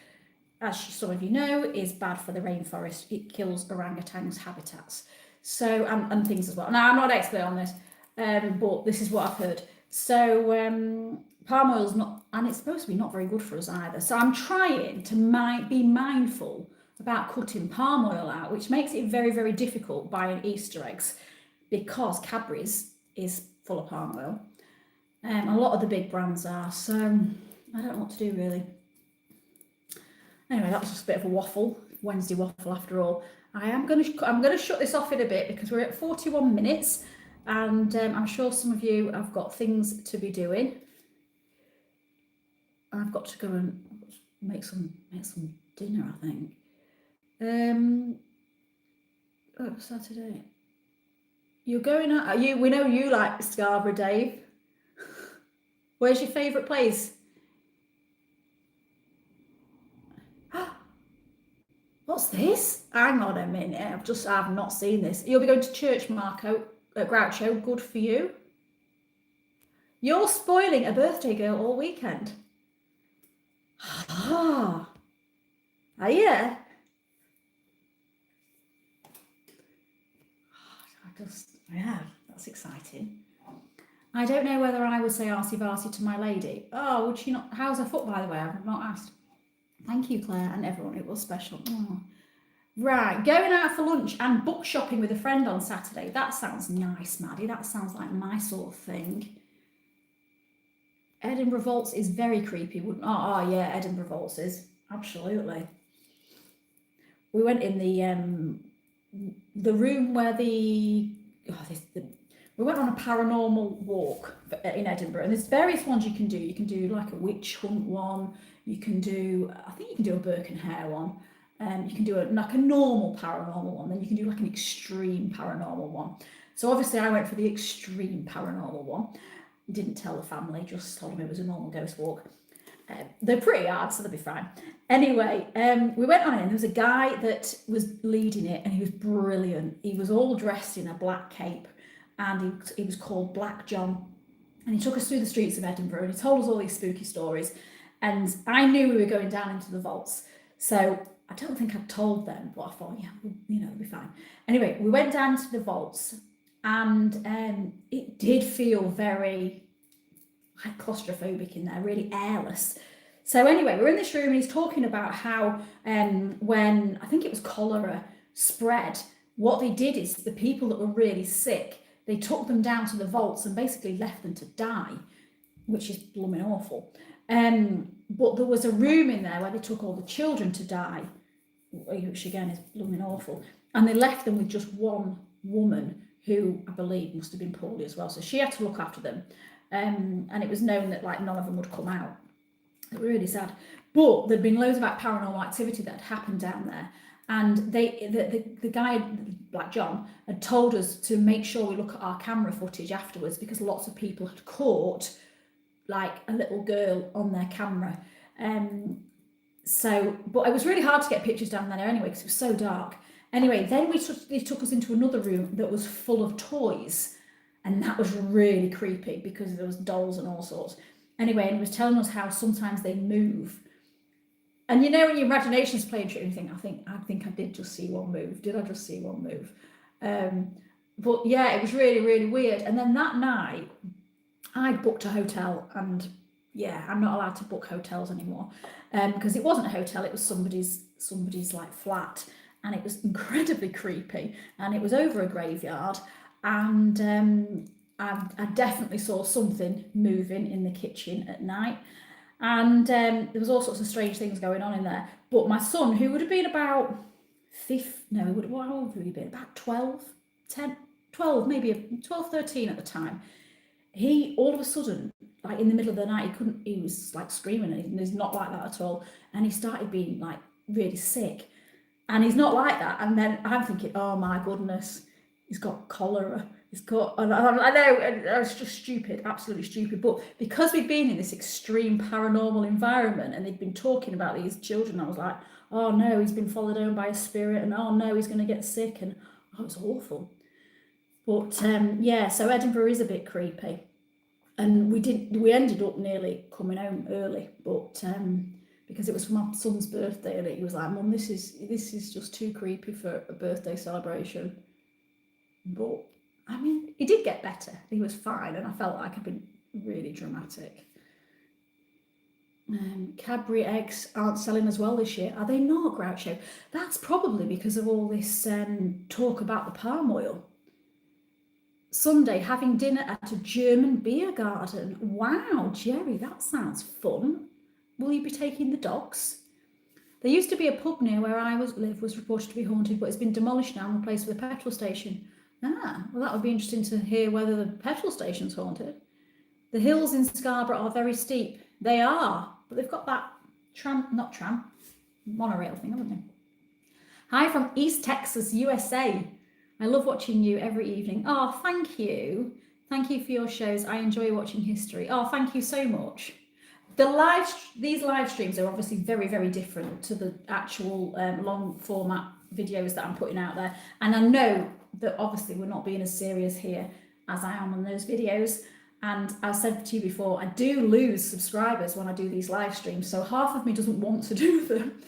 as some of you know, is bad for the rainforest. It kills orangutans' habitats. So, and things as well. Now, I'm not an expert on this, but this is what I've heard. So, palm oil's not, and it's supposed to be not very good for us either. So I'm trying to be mindful about cutting palm oil out, which makes it very, very difficult buying Easter eggs because Cadbury's is full of palm oil. A lot of the big brands are, so I don't know what to do really. Anyway, that was just a bit of a waffle, Wednesday waffle after all. I'm going to shut this off in a bit because we're at 41 minutes and I'm sure some of you have got things to be doing. I've got to go and make some dinner, I think. Saturday. You're going out. We know you like Scarborough, Dave. Where's your favourite place? What's this? Hang on a minute. I've not seen this. You'll be going to church, Marco, at Groucho. Good for you. You're spoiling a birthday girl all weekend. Ah. Yeah. Yeah, that's exciting. I don't know whether I would say Arcy Varsy to my lady. Oh, would she not? How's her foot, by the way? I've not asked. Thank you, Claire, and everyone. It was special. Oh. Right, going out for lunch and book shopping with a friend on Saturday. That sounds nice, Maddie. That sounds like my sort of thing. Edinburgh Vaults is very creepy, wouldn't? Oh yeah, Edinburgh Vaults is absolutely. We went in the room where we went on a paranormal walk in Edinburgh, and there's various ones you can do. You can do like a witch hunt one. You can do, I think you can do a Burke and Hare one. You can do like a normal paranormal one. Then you can do like an extreme paranormal one. So obviously I went for the extreme paranormal one. Didn't tell the family, just told them it was a normal ghost walk. They're pretty hard, so they'll be fine. Anyway, we went on it, and there was a guy that was leading it, and he was brilliant. He was all dressed in a black cape, and he was called Black John. And he took us through the streets of Edinburgh, and he told us all these spooky stories. And I knew we were going down into the vaults, so I don't think I'd told them, but I thought, yeah, it'll be fine. Anyway, we went down to the vaults, and it did feel very like claustrophobic in there, really airless. So anyway, we're in this room and he's talking about how when I think it was cholera spread, what they did is the people that were really sick, they took them down to the vaults and basically left them to die, which is blooming awful. But there was a room in there where they took all the children to die, which again is blooming awful. And they left them with just one woman who I believe must have been poorly as well. So she had to look after them. And it was known that like none of them would come out. It was really sad. But there'd been loads of paranormal activity that had happened down there. And the guy, Black John, had told us to make sure we look at our camera footage afterwards because lots of people had caught like a little girl on their camera. But it was really hard to get pictures down there anyway because it was so dark. Anyway, then they took us into another room that was full of toys. And that was really creepy because there was dolls and all sorts. Anyway, and he was telling us how sometimes they move. And you know when your imagination's playing trick, you think, I think I did just see one move. Did I just see one move? But yeah, it was really, really weird. And then that night, I booked a hotel, and yeah, I'm not allowed to book hotels anymore because it wasn't a hotel, it was somebody's like flat, and it was incredibly creepy, and it was over a graveyard, and I definitely saw something moving in the kitchen at night, and there was all sorts of strange things going on in there. But my son, who would have been about how old would he be? About 12, 10, 12, maybe 12, 13 at the time. He, all of a sudden, like in the middle of the night, he was like screaming, and he's not like that at all. And he started being like really sick. And he's not like that. And then I'm thinking, oh my goodness, he's got cholera. I know, it's just stupid, absolutely stupid. But because we'd been in this extreme paranormal environment and they'd been talking about these children, I was like, oh no, he's been followed home by a spirit, and oh no, he's going to get sick. And oh, it's awful. But yeah, so Edinburgh is a bit creepy. And we ended up nearly coming home early, but because it was for my son's birthday, and he was like, Mum, this is just too creepy for a birthday celebration. But I mean, he did get better. He was fine, and I felt like I'd been really dramatic. Cadbury eggs aren't selling as well this year. Are they not, Groucho? That's probably because of all this talk about the palm oil. Sunday, having dinner at a German beer garden. Wow, Jerry, that sounds fun. Will you be taking the dogs? There used to be a pub near where I live was reported to be haunted, but it's been demolished now and replaced with a petrol station. Ah, well, that would be interesting to hear whether the petrol station's haunted. The hills in Scarborough are very steep. They are, but they've got that monorail thing, haven't they? Hi from East Texas, USA. I love watching you every evening. Oh, thank you. Thank you for your shows. I enjoy watching history. Oh, thank you so much. These live streams are obviously very, very different to the actual long format videos that I'm putting out there. And I know that obviously we're not being as serious here as I am on those videos. And I've said to you before, I do lose subscribers when I do these live streams. So half of me doesn't want to do them,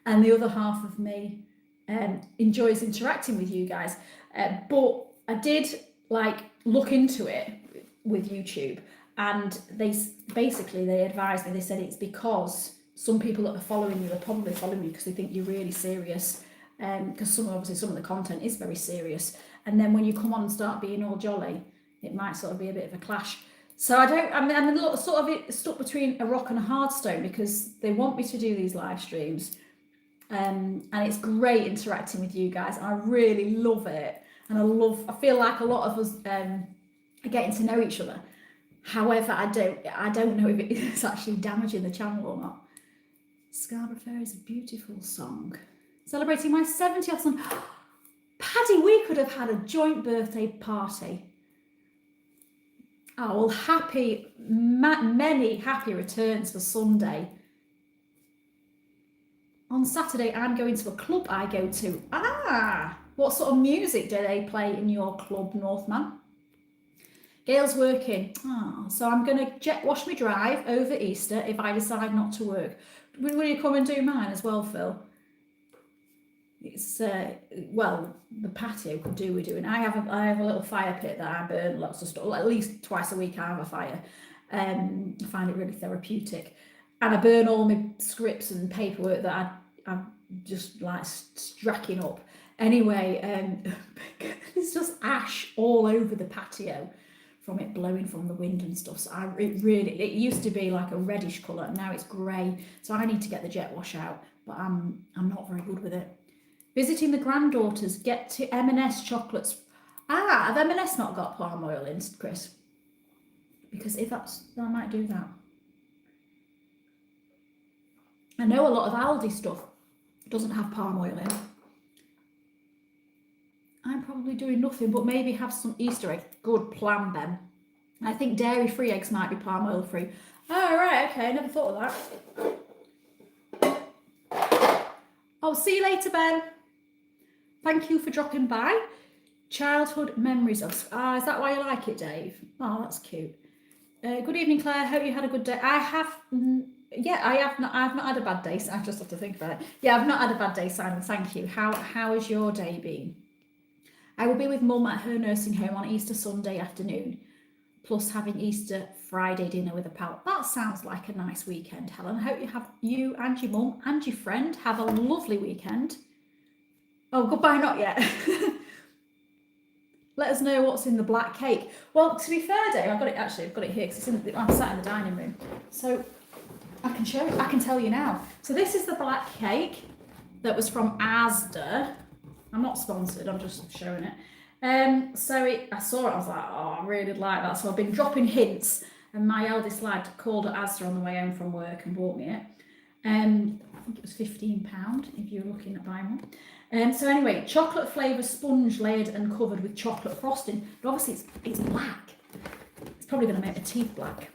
and the other half of me enjoys interacting with you guys. But I did look into it with YouTube, and they advised me. They said it's because some people that are following you are probably following you because they think you're really serious, because some of the content is very serious, and then when you come on and start being all jolly, it might sort of be a bit of a clash. So I'm sort of stuck between a rock and a hard stone, because they want me to do these live streams, and it's great interacting with you guys. I really love it, and I feel like a lot of us are getting to know each other. However, I don't know if it's actually damaging the channel or not. Scarborough Fair is a beautiful song. Celebrating my 70th son. Paddy, we could have had a joint birthday party. Oh, well, many happy returns for Sunday. On Saturday, I'm going to a club I go to. Ah, what sort of music do they play in your club, Northman? Gail's working. Oh, so I'm going to jet wash my drive over Easter if I decide not to work. Will you come and do mine as well, Phil? It's well, the patio could do with doing. I have a little fire pit that I burn lots of stuff. At least twice a week I have a fire. I find it really therapeutic, and I burn all my scripts and paperwork that I'm just stacking up. Anyway, there's just ash all over the patio from it blowing from the wind and stuff. So it used to be like a reddish colour, and now it's grey. So I need to get the jet wash out, but I'm not very good with it. Visiting the granddaughters, get to M&S chocolates. Ah, have M&S not got palm oil in, Chris? Because if that's, I might do that. I know a lot of Aldi stuff doesn't have palm oil in. I'm probably doing nothing, but maybe have some Easter eggs. Good plan, Ben. I think dairy-free eggs might be palm oil free. Oh, right, okay, I never thought of that. Oh, see you later, Ben. Thank you for dropping by. Childhood memories of... is that why you like it, Dave? Oh, that's cute. Good evening, Claire. Hope you had a good day. I have not had a bad day. So I just have to think about it. Yeah, I've not had a bad day, Simon. Thank you. How has your day been? I will be with Mum at her nursing home on Easter Sunday afternoon, plus having Easter Friday dinner with a pal. That sounds like a nice weekend, Helen. I hope you and your mum and your friend have a lovely weekend. Oh, goodbye, not yet. Let us know what's in the black cake. Well, to be fair, Dave, I've got it here because I'm sat in the dining room. So I can show you, I can tell you now. So this is the black cake. that was from Asda. I'm not sponsored, I'm just showing it. I saw it, I was like, oh, I really like that. So I've been dropping hints, and my eldest lad called at Asda on the way home from work and bought me it. I think it was £15 if you're looking at buying one. So anyway, chocolate flavoured sponge layered and covered with chocolate frosting. But obviously it's black. It's probably going to make my teeth black.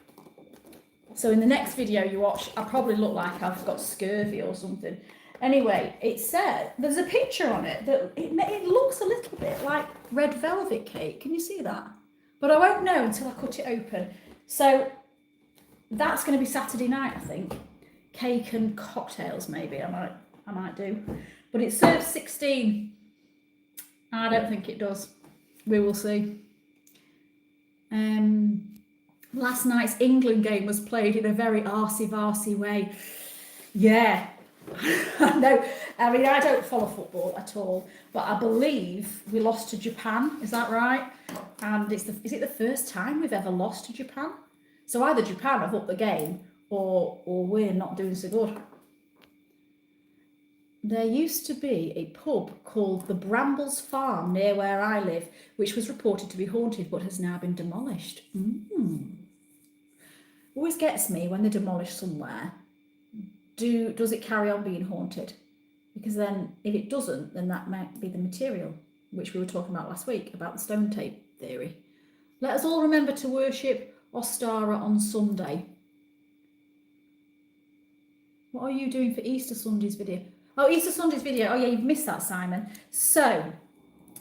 So in the next video you watch, I probably look like I've got scurvy or something. Anyway, it said, there's a picture on it that it looks a little bit like red velvet cake. Can you see that? But I won't know until I cut it open. So that's going to be Saturday night, I think. Cake and cocktails, maybe I might do. But it serves 16. I don't think it does. We will see. Last night's England game was played in a very Arcy Varsy way. Yeah. No, I mean, I don't follow football at all, but I believe we lost to Japan. Is that right? And is it the first time we've ever lost to Japan? So either Japan have upped the game, or we're not doing so good. There used to be a pub called the Brambles Farm near where I live, which was reported to be haunted but has now been demolished. Always gets me when they demolish somewhere. Does it carry on being haunted? Because then if it doesn't, then that might be the material, which we were talking about last week, about the stone tape theory. Let us all remember to worship Ostara on Sunday. What are you doing for Easter Sunday's video? Oh, Easter Sunday's video. Oh yeah, you've missed that, Simon. So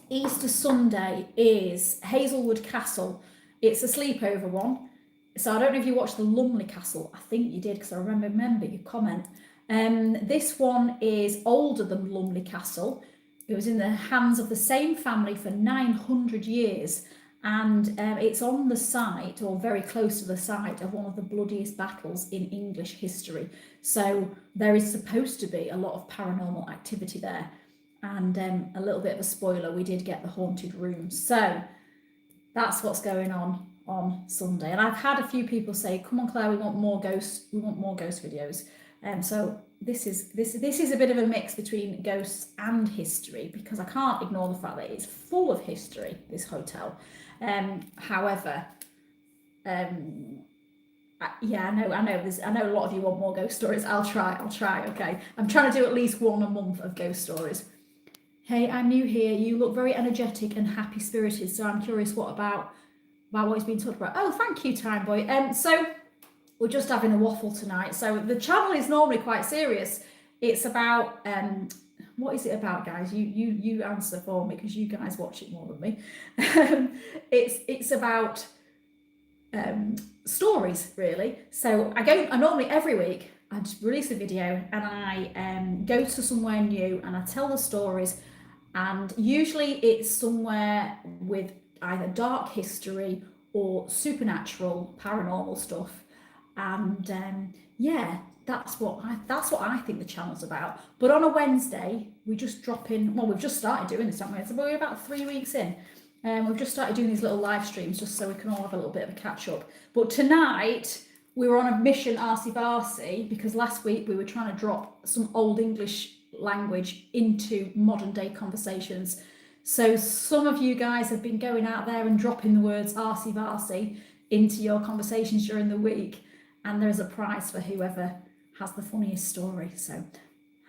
Easter Sunday is Hazelwood Castle. It's a sleepover one. So I don't know if you watched the Lumley Castle. I think you did, because I remember your comment. This one is older than Lumley Castle. It was in the hands of the same family for 900 years. And it's on the site, or very close to the site, of one of the bloodiest battles in English history. So there is supposed to be a lot of paranormal activity there. And a little bit of a spoiler, we did get the haunted room. So that's what's going on Sunday. And I've had a few people say, come on Claire, we want more ghost videos. So this is a bit of a mix between ghosts and history, because I can't ignore the fact that it's full of history, this hotel. However, I know a lot of you want more ghost stories. I'll try, okay. I'm trying to do at least one a month of ghost stories. Hey, I'm new here. You look very energetic and happy spirited, so I'm curious about what he's been talked about. Oh, thank you, Time Boy. So we're just having a waffle tonight. So the channel is normally quite serious. It's about what is it about, guys? You answer for me, because you guys watch it more than me. It's about stories, really. So I normally every week I just release a video, and I go to somewhere new and I tell the stories, and usually it's somewhere with either dark history or supernatural, paranormal stuff. And that's what I think the channel's about. But on a Wednesday, we just drop in. Well, we've just started doing this, haven't we? So we're about 3 weeks in. We've just started doing these little live streams just so we can all have a little bit of a catch up. But tonight we were on a mission, Arcy Varsy, because last week we were trying to drop some old English language into modern day conversations. So some of you guys have been going out there and dropping the words Arcy Varsy into your conversations during the week, and there's a prize for whoever has the funniest story. So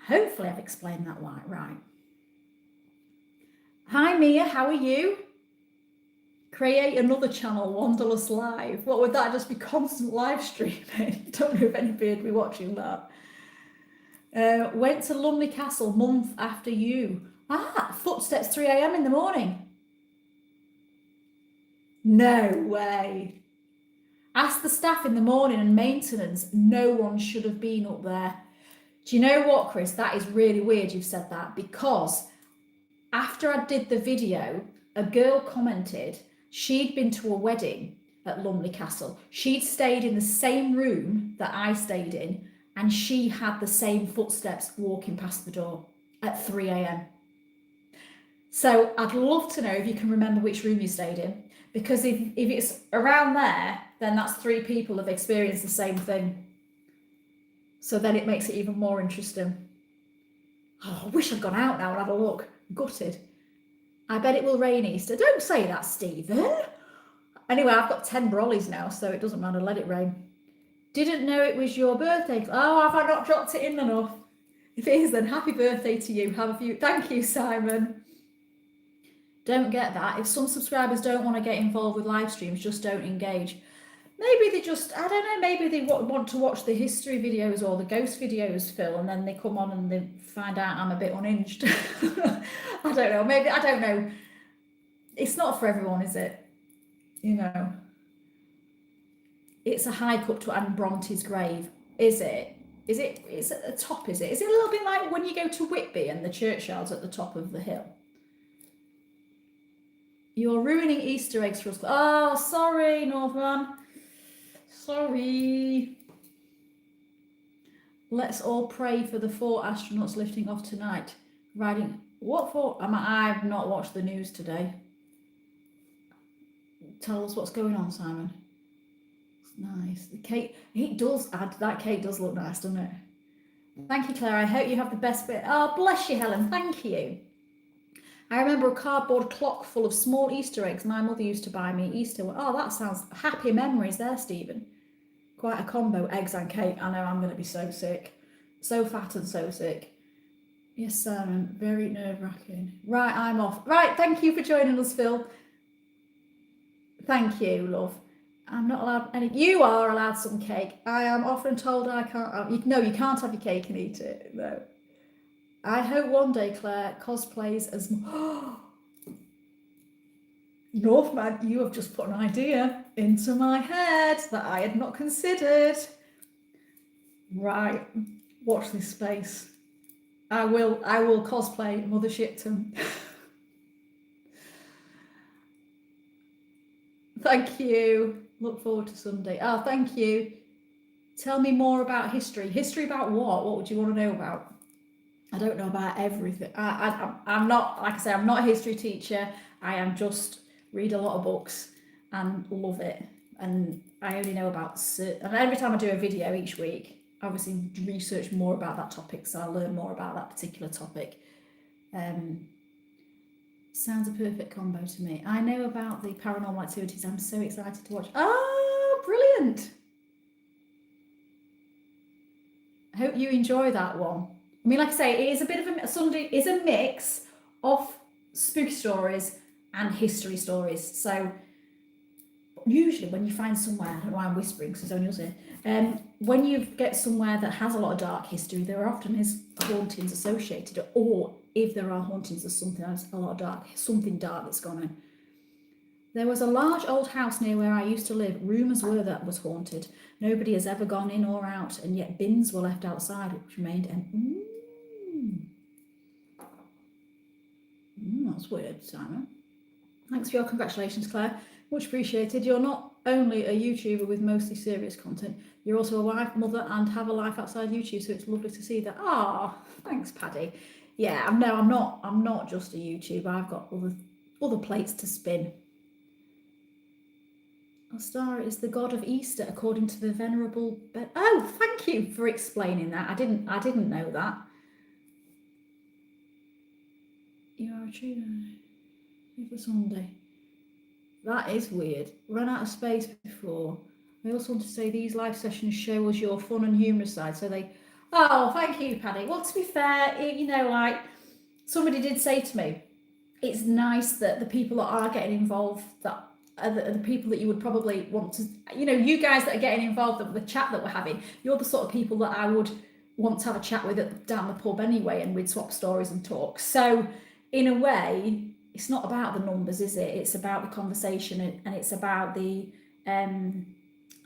hopefully I've explained that right. Hi Mia, how are you? Create another channel, Wanderlust Live. What would that just be? Constant live streaming? Don't know if anybody would be watching that. Went to Lumley Castle month after you. Footsteps 3 a.m. in the morning. No way. Ask the staff in the morning and maintenance. No one should have been up there. Do you know what, Chris? That is really weird you've said that, because after I did the video, a girl commented she'd been to a wedding at Lumley Castle. She'd stayed in the same room that I stayed in, and she had the same footsteps walking past the door at 3 a.m. So I'd love to know if you can remember which room you stayed in, because if it's around there, then that's 3 people have experienced the same thing. So then it makes it even more interesting. Oh, I wish I'd gone out now and had a look. Gutted. I bet it will rain Easter. Don't say that, Stephen. Anyway, I've got 10 brollies now, so it doesn't matter. Let it rain. Didn't know it was your birthday. Oh, have I not dropped it in enough? If it is, then happy birthday to you. Have a few. Thank you, Simon. Don't get that. If some subscribers don't want to get involved with live streams, just don't engage. Maybe they just, I don't know, maybe they want to watch the history videos or the ghost videos, Phil, and then they come on and they find out I'm a bit unhinged. I don't know. Maybe, I don't know. It's not for everyone, is it? You know. It's a hike up to Anne Bronte's grave. Is it? It's at the top, is it? Is it a little bit like when you go to Whitby and the churchyard's at the top of the hill? You're ruining Easter eggs for us. Oh, sorry, Northman. Sorry. Let's all pray for the 4 astronauts lifting off tonight. Riding. What for? I've not watched the news today. Tell us what's going on, Simon. It's nice. The cake. It does add. That cake does look nice, doesn't it? Thank you, Claire. I hope you have the best bit. Oh, bless you, Helen. Thank you. I remember a cardboard clock full of small Easter eggs my mother used to buy me Easter. Oh, that sounds happy memories there, Stephen. Quite a combo, eggs and cake. I know I'm going to be so sick. So fat and so sick. Yes, Simon, very nerve-wracking. Right, I'm off. Right, thank you for joining us, Phil. Thank you, love. I'm not allowed any. You are allowed some cake. I am often told I can't have. No, you can't have your cake and eat it. No. I hope one day Claire cosplays as. Northman, you have just put an idea into my head that I had not considered. Right, watch this space. I will cosplay Mother Shipton. Thank you. Look forward to Sunday. Oh, thank you. Tell me more about history. History about what? What would you want to know about? I don't know about everything. I'm not, like I say, I'm not a history teacher. I am just read a lot of books and love it. And I only know about, and every time I do a video each week, I obviously research more about that topic, so I learn more about that particular topic. Sounds a perfect combo to me. I know about the paranormal activities. I'm so excited to watch. Oh, brilliant. I hope you enjoy that one. I mean, like I say, it is a bit of a Sunday is a mix of spooky stories and history stories. So usually when you find somewhere, I don't know why I'm whispering because it's only us here, when you get somewhere that has a lot of dark history, there often is hauntings associated, or if there are hauntings, there's something else, a lot of something dark that's gone on. There was a large old house near where I used to live. Rumours were that was haunted. Nobody has ever gone in or out, and yet bins were left outside, which remained empty. That's weird, Simon. Thanks for your congratulations, Claire. Much appreciated. You're not only a YouTuber with mostly serious content, you're also a wife, mother, and have a life outside YouTube, so it's lovely to see that. Ah, thanks, Paddy. Yeah, I'm not just a YouTuber. I've got other plates to spin. A star is the god of Easter, according to the venerable. Oh, thank you for explaining that. I didn't know that. You are a true for Sunday. That is weird. Run out of space before. I also want to say these live sessions show us your fun and humorous side. So they. Oh, thank you, Paddy. Well, to be fair, you know, like somebody did say to me, it's nice that the people that are getting involved that. Are the people that you would probably want to, you know, you guys that are getting involved with the chat that we're having, you're the sort of people that I would want to have a chat with down the pub anyway, and we'd swap stories and talk. So in a way, it's not about the numbers, is it? It's about the conversation, and it's about the, I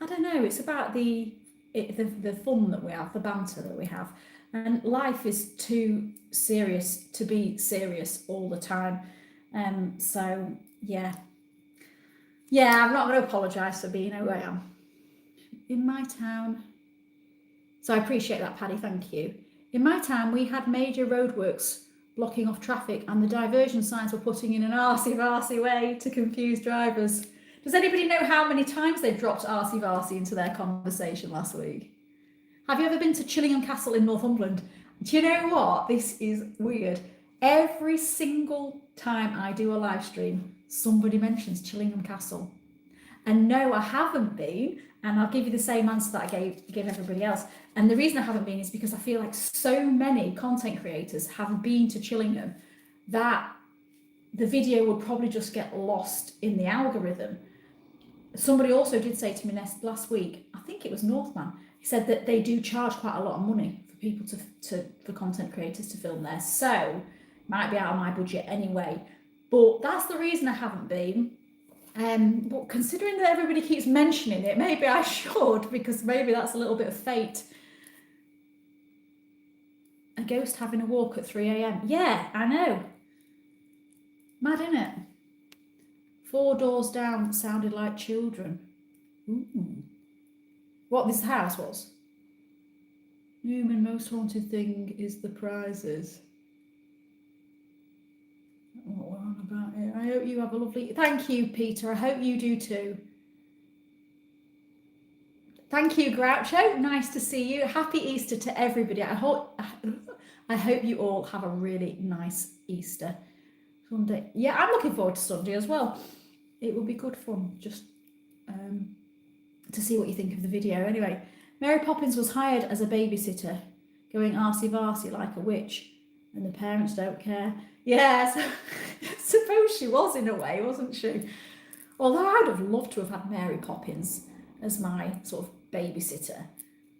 don't know, it's about the fun that we have, the banter that we have. And life is too serious to be serious all the time. So yeah. Yeah, I'm not going to apologise for being who I am. In my town. So I appreciate that, Paddy, thank you. In my town, we had major roadworks blocking off traffic, and the diversion signs were putting in an Arcy Varsy way to confuse drivers. Does anybody know how many times they've dropped Arcy Varsy into their conversation last week? Have you ever been to Chillingham Castle in Northumberland? Do you know what? This is weird. Every single time I do a live stream, somebody mentions Chillingham Castle. And no, I haven't been. And I'll give you the same answer that I gave everybody else. And the reason I haven't been is because I feel like so many content creators have been to Chillingham that the video would probably just get lost in the algorithm. Somebody also did say to me last week, I think it was Northman, he said that they do charge quite a lot of money for people for content creators to film there. So might be out of my budget anyway. But that's the reason I haven't been. But considering that everybody keeps mentioning it, maybe I should, because maybe that's a little bit of fate. A ghost having a walk at 3 a.m. Yeah, I know. Mad, innit? 4 doors down sounded like children. Ooh. What this house was? Newman, most haunted thing is the prizes. What we're on about here. I hope you have a lovely... Thank you, Peter. I hope you do too. Thank you, Groucho. Nice to see you. Happy Easter to everybody. I hope you all have a really nice Easter. Sunday. Yeah, I'm looking forward to Sunday as well. It will be good fun just to see what you think of the video. Anyway, Mary Poppins was hired as a babysitter, going Arcy Varsy like a witch, and the parents don't care. Yes, suppose she was in a way, wasn't she? Although I'd have loved to have had Mary Poppins as my sort of babysitter.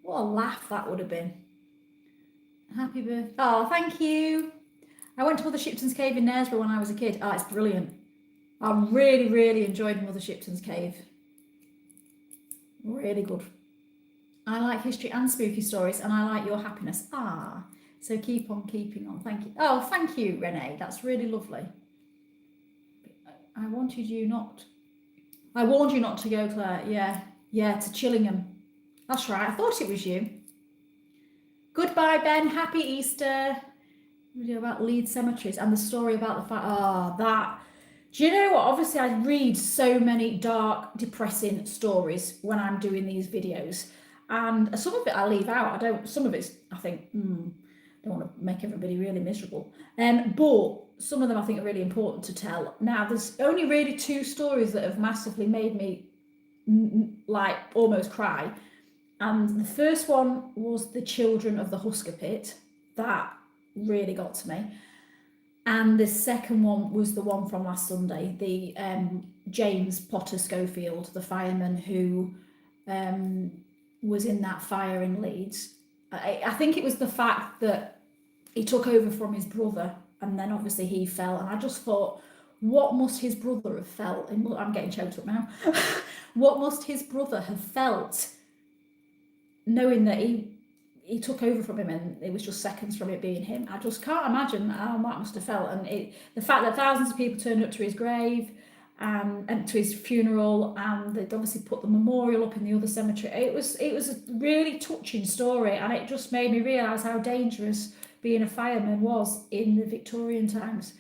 What a laugh that would have been. Happy birthday. Oh, thank you. I went to Mother Shipton's Cave in Knaresborough when I was a kid. Oh, it's brilliant. I really, really enjoyed Mother Shipton's Cave. Really good. I like history and spooky stories, and I like your happiness. Ah, so keep on keeping on. Thank you. Oh, thank you, Renee. That's really lovely. I warned you not to go, Claire. Yeah, to Chillingham. That's right. I thought it was you. Goodbye, Ben. Happy Easter. Video about Leeds cemeteries and the story about the fire. Oh, that. Do you know what? Obviously, I read so many dark, depressing stories when I'm doing these videos. And some of it I leave out. Some of it's, I think, don't want to make everybody really miserable. But some of them I think are really important to tell. Now, there's only really 2 stories that have massively made me like almost cry. And the first one was the children of the Husker Pit. That really got to me. And the second one was the one from last Sunday, the James Potter Schofield, the fireman who was in that fire in Leeds. I think it was the fact that he took over from his brother, and then obviously he fell. And I just thought, what must his brother have felt? I'm getting choked up now. What must his brother have felt knowing that he took over from him and it was just seconds from it being him? I just can't imagine how that must have felt. And the fact that thousands of people turned up to his grave and to his funeral, and they'd obviously put the memorial up in the other cemetery. It was a really touching story, and it just made me realise how dangerous being a fireman was in the Victorian times.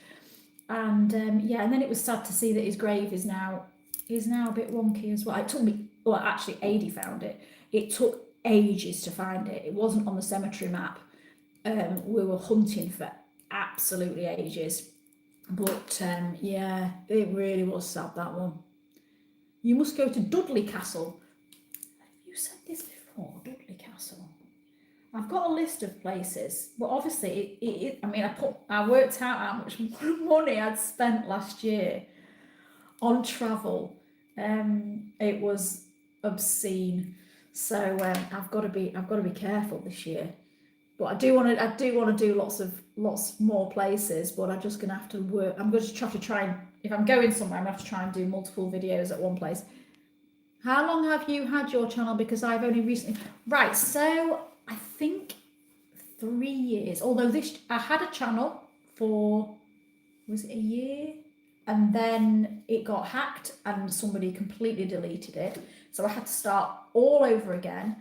And and then it was sad to see that his grave is now a bit wonky as well. It took me, well, actually, Adi found it. It took ages to find it. It wasn't on the cemetery map. We were hunting for absolutely ages. But it really was sad, that one. You must go to Dudley Castle. Have you said this before? Dudley Castle. I've got a list of places, but obviously I worked out how much money I'd spent last year on travel. It was obscene. So I've got to be careful this year. But I do want to do lots more places, but I'm just gonna have to work. I'm going to have to try and, if I'm going somewhere, I'm gonna have to try and do multiple videos at one place. How long have you had your channel? Because I've only recently, right, so I think 3 years. Although I had a channel for, was it a year? And then it got hacked and somebody completely deleted it. So I had to start all over again.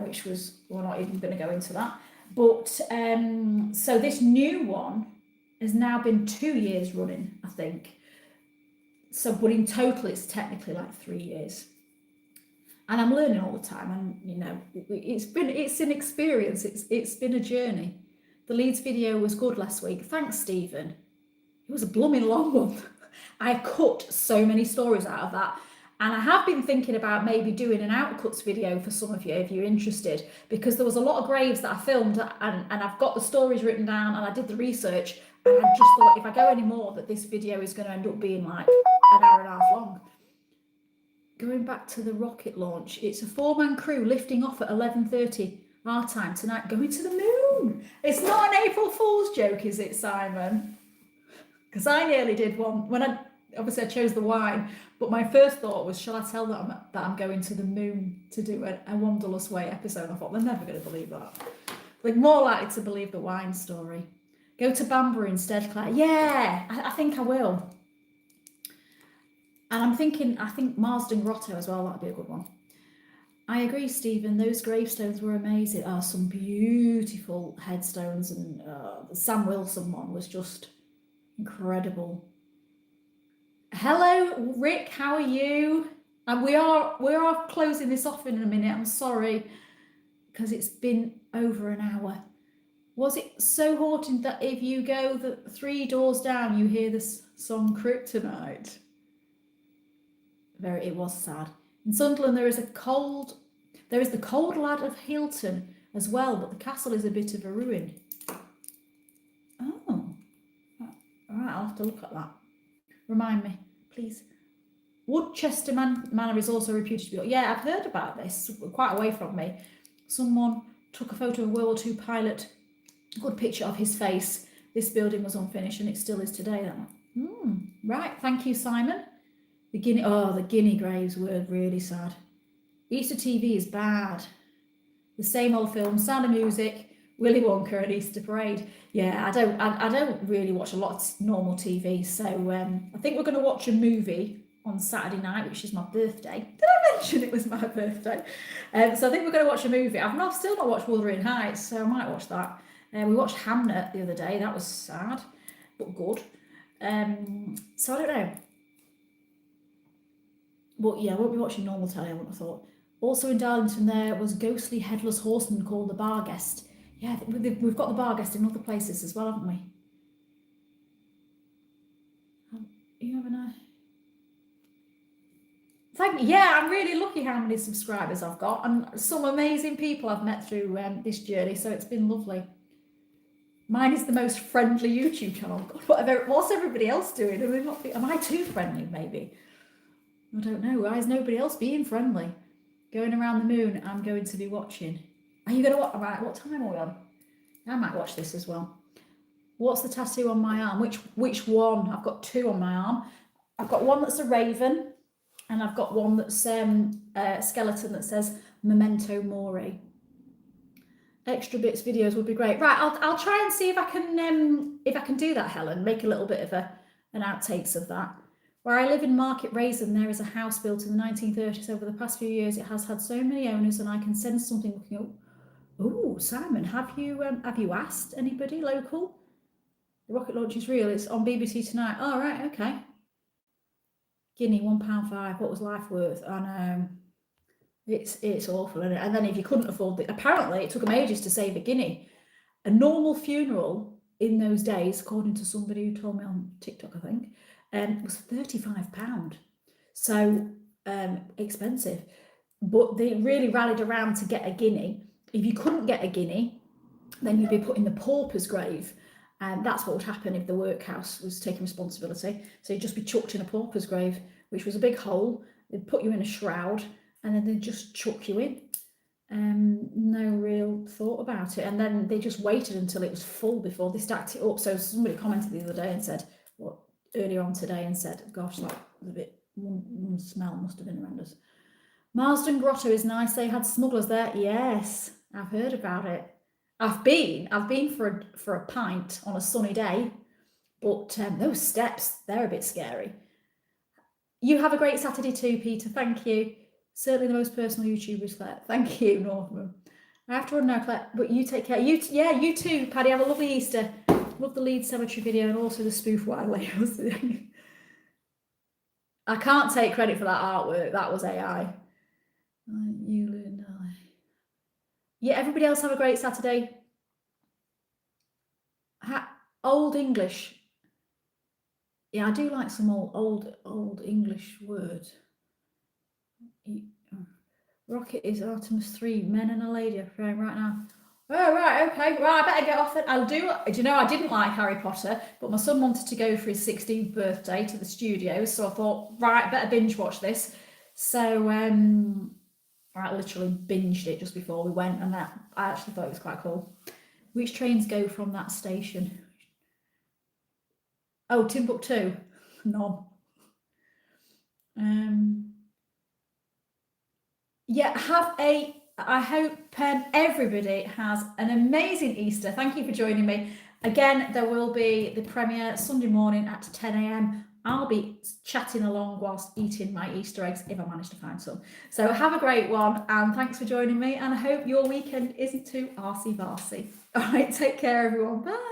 Which was, we're not even going to go into that. But so this new one has now been 2 years running, I think. So, but in total, it's technically like 3 years. and I'm learning all the time. And you know, it's an experience. It's been a journey. The Leeds video was good last week. Thanks, Stephen. It was a blooming long one. I cut so many stories out of that. And I have been thinking about maybe doing an outcuts video for some of you if you're interested, because there was a lot of graves that I filmed and I've got the stories written down and I did the research, and I just thought if I go any more that this video is going to end up being like an hour and a half long. Going back to the rocket launch, it's a 4-man crew lifting off at 11:30 our time tonight, going to the moon. It's not an April Fool's joke, is it, Simon? Because I nearly did one when I chose the wine, but my first thought was, shall I tell them that I'm going to the moon to do a Wanderlust Way episode? I thought they're never going to believe that. Like, more likely to believe the wine story. Go to Banbury instead, Claire. Yeah, I think I will. And I'm thinking, I think Marsden Grotto as well, that'd be a good one. I agree, Stephen, those gravestones were amazing. Oh, some beautiful headstones, and the Sam Wilson one was just incredible. Hello, Rick, how are you? And we are closing this off in a minute. I'm sorry, because it's been over an hour. Was it so haunting that if you go the 3 doors down, you hear this song Kryptonite? It was sad. In Sunderland, there is the cold lad of Hilton as well, but the castle is a bit of a ruin. Oh, all right, I'll have to look at that. Remind me, please. Woodchester Manor is also reputed to be... Yeah, I've heard about this, quite away from me. Someone took a photo of a World War II pilot, a good picture of his face. This building was unfinished and it still is today. Right, thank you, Simon. The Guinea graves were really sad. Easter TV is bad. The same old films, Sound of Music, Willy Wonka and Easter Parade. Yeah, I don't really watch a lot of normal TV, so I think we're going to watch a movie on Saturday night, which is my birthday. Did I mention it was my birthday? So I think we're going to watch a movie. I've still not watched Wuthering Heights, so I might watch that. We watched Hamnet the other day. That was sad, but good. So I don't know. But yeah, I won't be watching normal telly, I wouldn't have thought. Also in Darlington there was a ghostly headless horseman called the Barguest. Yeah, we've got the Barguest in other places as well, haven't we? You have a Thank you. Yeah, I'm really lucky how many subscribers I've got, and some amazing people I've met through this journey, so it's been lovely. Mine is the most friendly YouTube channel. God, what's everybody else doing? Am I too friendly, maybe? I don't know. Why is nobody else being friendly? Going around the moon, I'm going to be watching. Are you going to watch? Right, what time are we on? I might watch this as well. What's the tattoo on my arm? Which one? I've got 2 on my arm. I've got one that's a raven, and I've got one that's a skeleton that says Memento Mori. Extra bits videos would be great. Right, I'll try and see if I can do that, Helen. Make a little bit of an outtakes of that. Where I live in Market Raisin, there is a house built in the 1930s. Over the past few years, it has had so many owners, and I can sense something looking up. Oh, Simon, have you asked anybody local? The rocket launch is real. It's on BBC Tonight. Oh, right, okay. Guinea, £1.5. What was life worth? I know. It's awful, isn't it? And then if you couldn't afford it, apparently it took them ages to save a guinea. A normal funeral in those days, according to somebody who told me on TikTok, I think, was £35. So expensive. But they really rallied around to get a guinea. If you couldn't get a guinea, then you'd be put in the pauper's grave. And that's what would happen if the workhouse was taking responsibility. So you'd just be chucked in a pauper's grave, which was a big hole. They'd put you in a shroud and then they'd just chuck you in. No real thought about it. And then they just waited until it was full before they stacked it up. So somebody commented the other day and said, earlier on today, and said, gosh, that was a bit, one smell must have been horrendous. Marsden Grotto is nice. They had smugglers there. Yes, I've heard about it. I've been for a pint on a sunny day, but those steps, they're a bit scary. You have a great Saturday too, Peter. Thank you. Certainly the most personal YouTubers, Claire. Thank you, Northman. I have to run now, Claire, but you take care. You too, Paddy. Have a lovely Easter. Love the Leeds Cemetery video and also the spoof wireless. I can't take credit for that artwork. That was AI. Yeah, everybody else have a great Saturday. Old English. Yeah, I do like some old English words. Rocket is Artemis 3, men and a lady are praying right now. Oh, right, okay, right, I better get off it. Do you know, I didn't like Harry Potter, but my son wanted to go for his 16th birthday to the studios, so I thought, right, I better binge watch this. So, I literally binged it just before we went, and I actually thought it was quite cool. Which trains go from that station? Oh, Timbuktu. None. Yeah, I hope everybody has an amazing Easter. Thank you for joining me. Again, there will be the premiere Sunday morning at 10 a.m. I'll be chatting along whilst eating my Easter eggs if I manage to find some. So have a great one, and thanks for joining me, and I hope your weekend isn't too Arcy Varsy. All right, take care everyone. Bye.